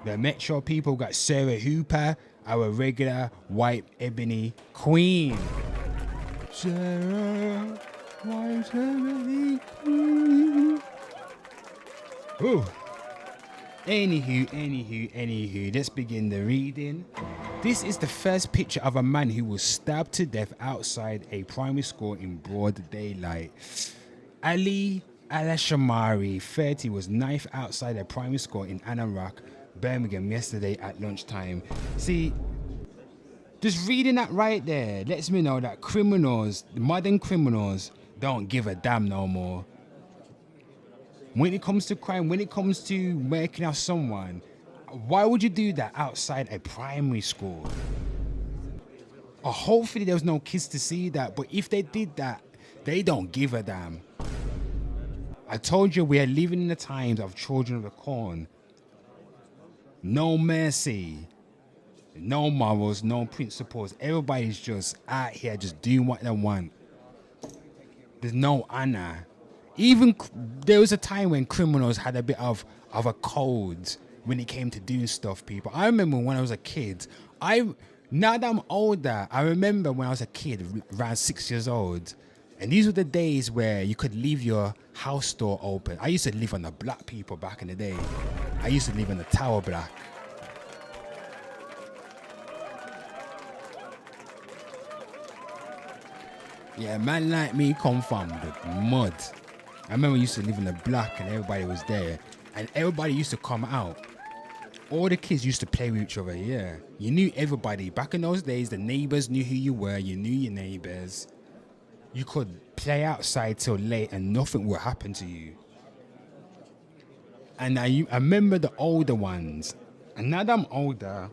The Metro people got Sarah Hooper, our regular white ebony queen. Sarah, white ebony queen. Ooh. Anywho, let's begin the reading. This is the first picture of a man who was stabbed to death outside a primary school in broad daylight. Ali Al-Shamari, 30, was knifed outside a primary school in Anorak, Birmingham yesterday at lunchtime. See, just reading that right there lets me know that criminals, modern criminals, don't give a damn no more. When it comes to crime, when it comes to working out someone, why would you do that outside a primary school? Hopefully there was no kids to see that, but if they did that, they don't give a damn. I told you we are living in the times of children of the corn. No mercy. No morals, no principles. Everybody's just out here just doing what they want. There's no honor. Even there was a time when criminals had a bit of a code when it came to doing stuff, people. I remember when I was a kid. Now that I'm older, I remember when I was a kid, around 6 years old, and these were the days where you could leave your house door open. I used to live on the block, people, back in the day. I used to live on the tower block. Yeah, man like me come from the mud. I remember I used to live in the block and everybody was there. And everybody used to come out. All the kids used to play with each other, yeah. You knew everybody. Back in those days, the neighbors knew who you were. You knew your neighbors. You could play outside till late and nothing would happen to you. And I remember the older ones. And now that I'm older,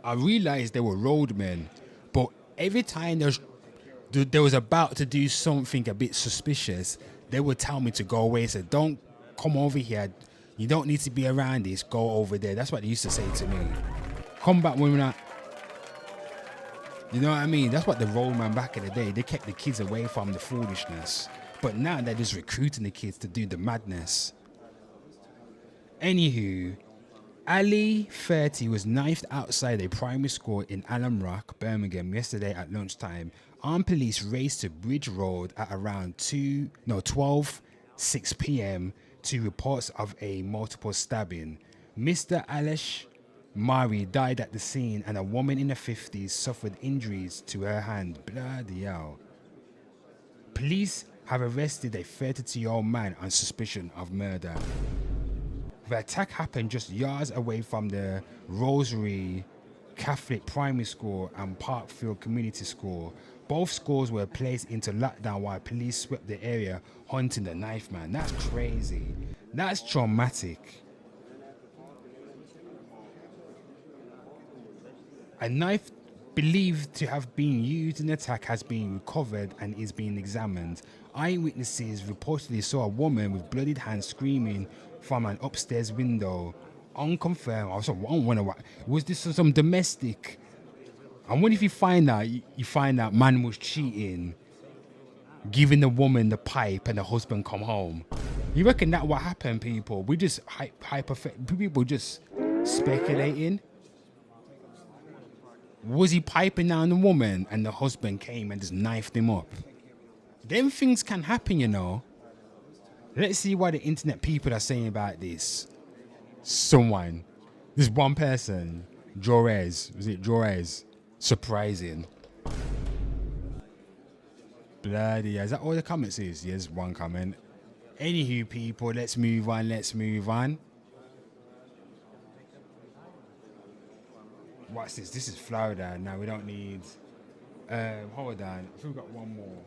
I realized they were roadmen. But every time there was about to do something a bit suspicious, they would tell me to go away. So don't come over here. You don't need to be around this. Go over there. That's what they used to say to me. Come back when we're not. You know what I mean? That's what the roadman back in the day. They kept the kids away from the foolishness. But now they're just recruiting the kids to do the madness. Anywho, Ali, 30, was knifed outside a primary school in Alum Rock, Birmingham, yesterday at lunchtime. Armed police raced to Bridge Road at around 12:06 p.m. to reports of a multiple stabbing. Mr. Alesh Mari died at the scene and a woman in her 50s suffered injuries to her hand. Bloody hell. Police have arrested a 32-year-old man on suspicion of murder. The attack happened just yards away from the Rosary Catholic Primary School and Parkfield Community School. Both schools were placed into lockdown while police swept the area hunting the knife man. That's crazy. That's traumatic. A knife believed to have been used in the attack has been recovered and is being examined. Eyewitnesses reportedly saw a woman with bloodied hands screaming from an upstairs window. Unconfirmed. Was this some domestic? And what if you find out man was cheating, giving the woman the pipe and the husband come home? You reckon that what happened, people? We just people just speculating. Was he piping down the woman and the husband came and just knifed him up? Them things can happen, you know. Let's see what the internet people are saying about this. This one person, Jorez, was it Jorez? Surprising. Bloody hell. Is that all the comments is? Yes, one comment. Anywho, people, let's move on. What's this? This is Florida. Now we don't need. Hold on. I think we've got one more.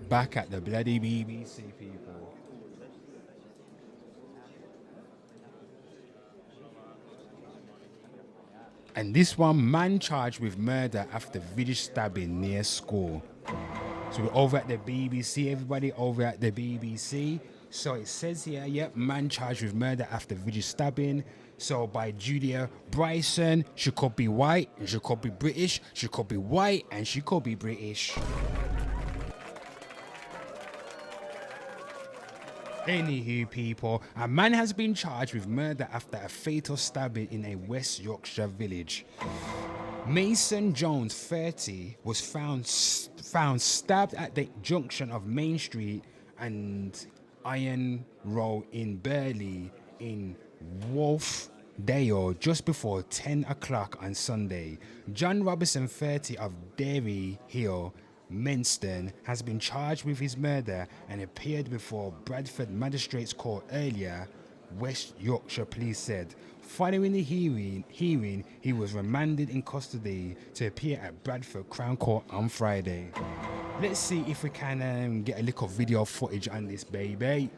Back at the bloody BBC, people. And this one, man charged with murder after village stabbing near school. So we're over at the BBC, everybody over at the BBC. So it says here, yep, man charged with murder after village stabbing. So by Julia Bryson, she could be white, and she could be British, she could be white, and she could be British. Anywho, people, a man has been charged with murder after a fatal stabbing in a West Yorkshire village. Mason Jones, 30, was found stabbed at the junction of Main Street and Iron Row in Burley in Wolfdale just before 10 o'clock on Sunday. John Robinson, 30, of Derry Hill, Menston, has been charged with his murder and appeared before Bradford Magistrates Court earlier, West Yorkshire Police said. Following the hearing, he was remanded in custody to appear at Bradford Crown Court on Friday. Let's see if we can get a little video footage on this, baby.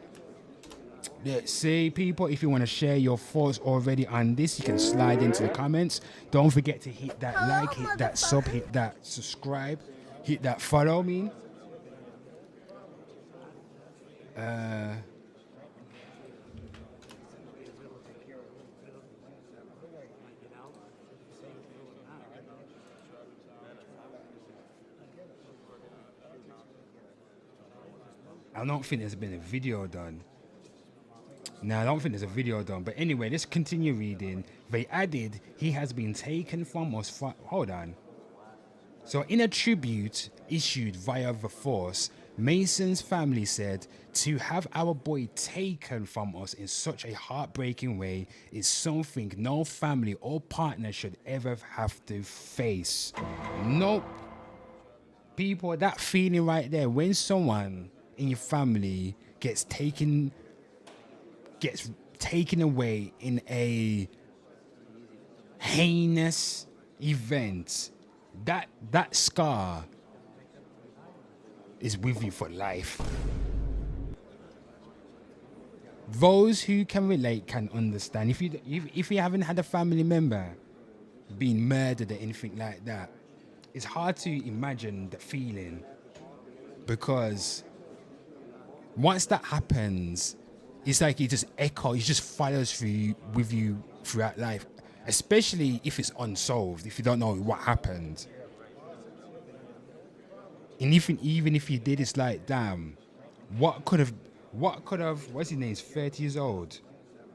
Let's see, people, if you want to share your thoughts already on this, you can slide into the comments. Don't forget to hit that like, hit that sub, hit that subscribe. Hit that follow me. I don't think there's been a video done. No, I don't think there's a video done. But anyway, let's continue reading. They added, he has been taken from us. Hold on. So in a tribute issued via The Force, Mason's family said, to have our boy taken from us in such a heartbreaking way is something no family or partner should ever have to face. Nope. People, that feeling right there, when someone in your family gets taken away in a heinous event, that scar is with you for life. Those who can relate can understand. If you haven't had a family member being murdered or anything like that, it's hard to imagine the feeling, because once that happens, it's like it just echoes, it just follows with you throughout life, especially if it's unsolved, if you don't know what happened. And even if you did, it's like, damn, what could have, what's his name, he's 30 years old.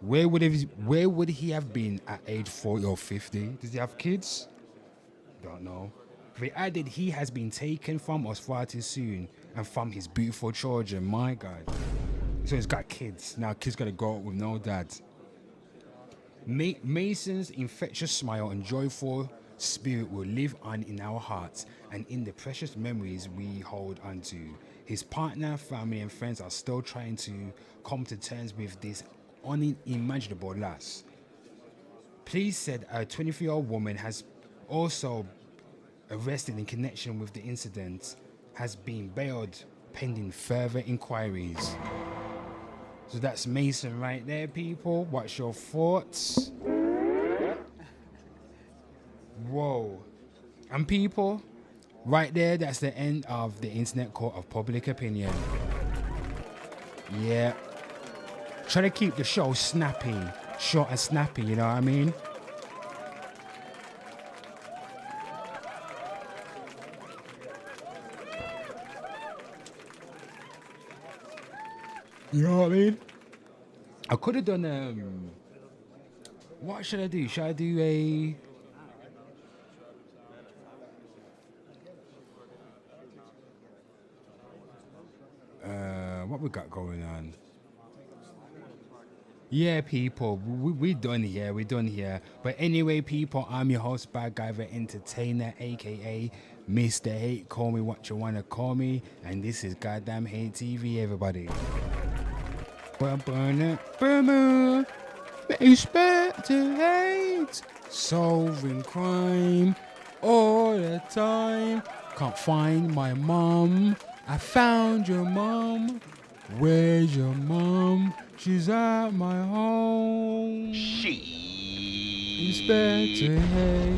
Where would he have been at age 40 or 50? Does he have kids? Don't know. They added, he has been taken from us far too soon and from his beautiful children. My God. So he's got kids. Now kids got to grow up with no dad. Mason's infectious smile and joyful spirit will live on in our hearts and in the precious memories we hold onto. His partner, family and friends are still trying to come to terms with this unimaginable loss. Police said a 23-year-old woman has also arrested in connection with the incident has been bailed pending further inquiries. So that's Mason right there, people. What's your thoughts? Whoa. And people, right there, that's the end of the Internet Court of Public Opinion. Yeah. Try to keep the show snappy, short and snappy, you know what I mean? You know what I mean? I could have done, what should I do? Should I do a... what we got going on? Yeah, people, we done here, we done here. But anyway, people, I'm your host, Bad Guy the Entertainer, aka Mr. Hate. Call me what you wanna call me, and this is Goddamn Hate TV, everybody. Expect to hate, solving crime all the time. Can't find my mom. I found your mom. Where's your mom? She's at my home. Inspector, hey.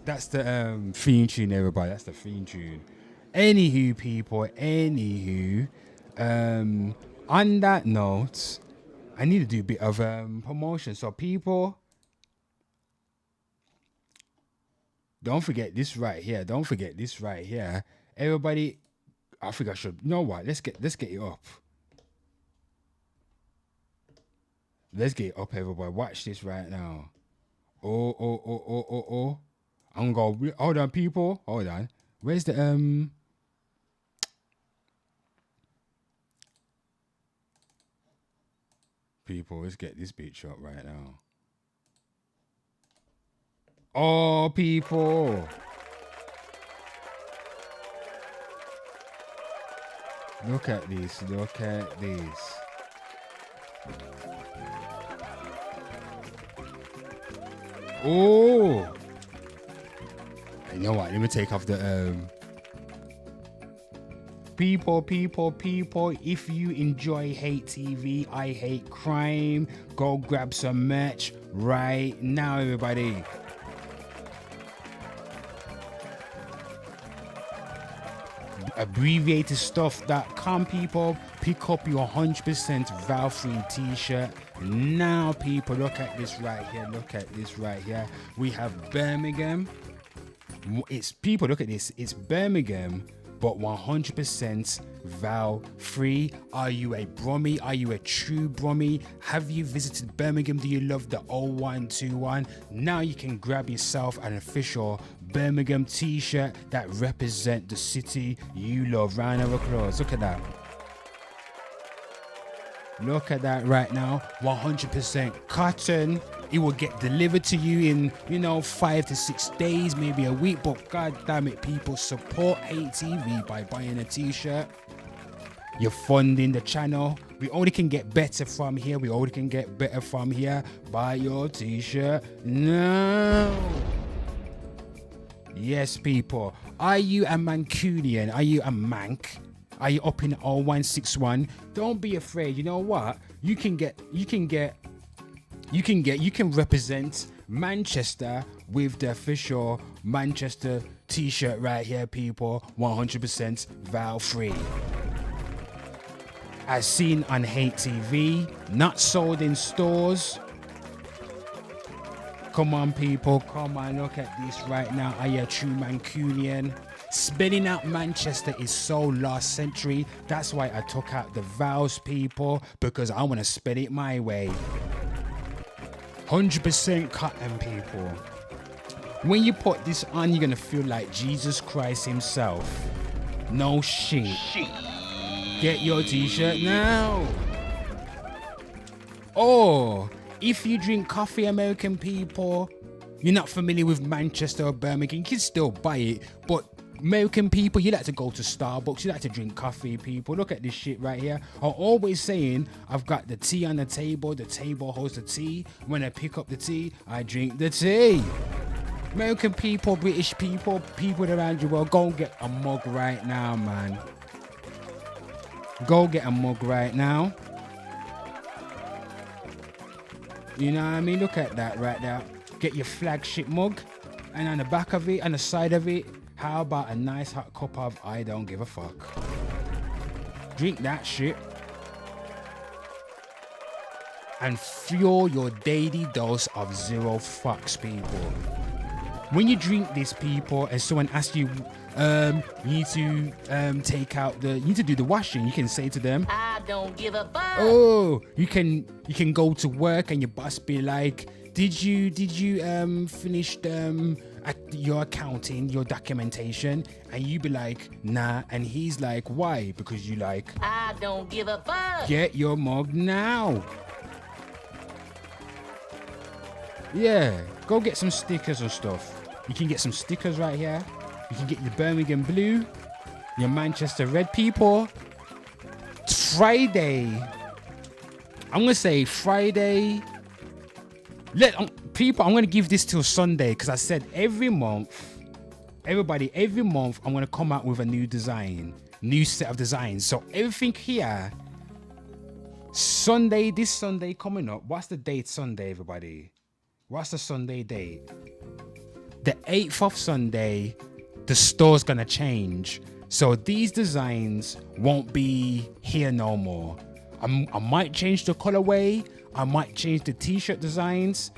That's the theme tune, everybody. That's the theme tune. Anywho, people. Anywho, on that note, I need to do a bit of promotion. So, people, don't forget this right here. Don't forget this right here. Everybody, I think I should. You know what? Let's get it up. Let's get it up, everybody. Watch this right now. Oh. I'm gonna go. Hold on, people. Hold on. Where's the people? Let's get this beat shot right now. Oh, people. Look at this. Look at this. Oh. You know what? Let me take off the people. If you enjoy Hate TV, I Hate Crime, go grab some merch right now, everybody. Abbreviatedstuff.com, people. Pick up your 100% valve-free t-shirt now, people. Look at this right here. Look at this right here. We have Birmingham. It's people. Look at this. It's Birmingham, but 100% valve-free. Are you a Brummie? Are you a true Brummie? Have you visited Birmingham? Do you love the 0121? Now you can grab yourself an official Birmingham t-shirt that represent the city you love. Round of applause. Look at that. Look at that right now. 100% cotton. It will get delivered to you in 5 to 6 days, maybe a week. But god damn it, people, support HTV by buying a t-shirt. You're funding the channel. We only can get better from here. We only can get better from here. Buy your t-shirt now. Yes, people. Are you a Mancunian? Are you a Manc? Are you up in 0161? Don't be afraid. You know what? You can represent Manchester with the official Manchester t-shirt right here, people. 100% valve free. As seen on HTV, not sold in stores. Come on, people. Come on, look at this right now. Are you a true Mancunian? Spelling out Manchester is so last century. That's why I took out the vowels, people, because I want to spell it my way. 100% cotton, people. When you put this on, you're going to feel like Jesus Christ himself. No shit. Get your t-shirt now. Or if you drink coffee, American people, you're not familiar with Manchester or Birmingham, you can still buy it, but American people, you like to go to Starbucks, you like to drink coffee, people. Look at this shit right here. I'm always saying I've got the tea on the table holds the tea. When I pick up the tea, I drink the tea. American people, British people, people around the world, go get a mug right now, man. Go get a mug right now. You know what I mean? Look at that right there. Get your flagship mug, and on the back of it, on the side of it, how about a nice hot cup of I don't give a fuck? Drink that shit and fuel your daily dose of zero fucks, people. When you drink this, people, and someone asks you, you need to take out you need to do the washing, you can say to them, I don't give a fuck. Oh, you can go to work and your boss be like, did you finish your accounting, your documentation? And you be like, nah. And he's like, why? Because you like, I don't give a fuck. Get your mug now. Yeah, go get some stickers or stuff. You can get some stickers right here. You can get your Birmingham blue, your Manchester red, people. Friday. I'm gonna say Friday. People, I'm gonna give this till Sunday because I said every month, every month I'm gonna come out with a new design, new set of designs. So everything here, Sunday, this Sunday coming up. What's the date Sunday, everybody? What's the Sunday date? The 8th of Sunday, the store's gonna change. So these designs won't be here no more. I might change the colorway. I might change the t-shirt designs.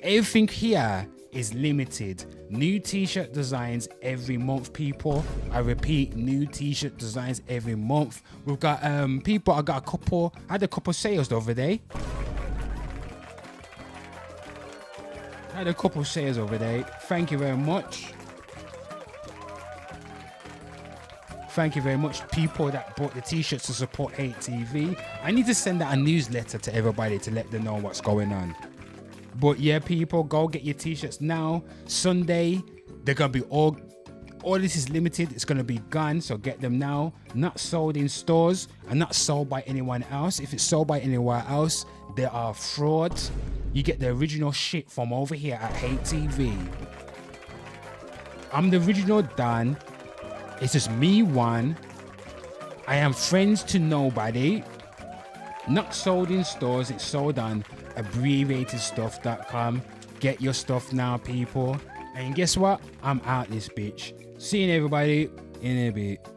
Everything here is limited. New t-shirt designs every month, people. I repeat, new t-shirt designs every month. We've got people, I had a couple sales the other day. Thank you very much. Thank you very much, people that bought the t-shirts to support HTV. I need to send out a newsletter to everybody to let them know what's going on. But yeah, people, go get your t-shirts now. Sunday, they're gonna be all this is limited. It's gonna be gone, so get them now. Not sold in stores and not sold by anyone else. If it's sold by anyone else, there are frauds. You get the original shit from over here at HTV. I'm the original Dan. It's just me, one. I am friends to nobody. Not sold in stores. It's sold on abbreviatedstuff.com. Get your stuff now, people. And guess what? I'm out this bitch. See you everybody in a bit.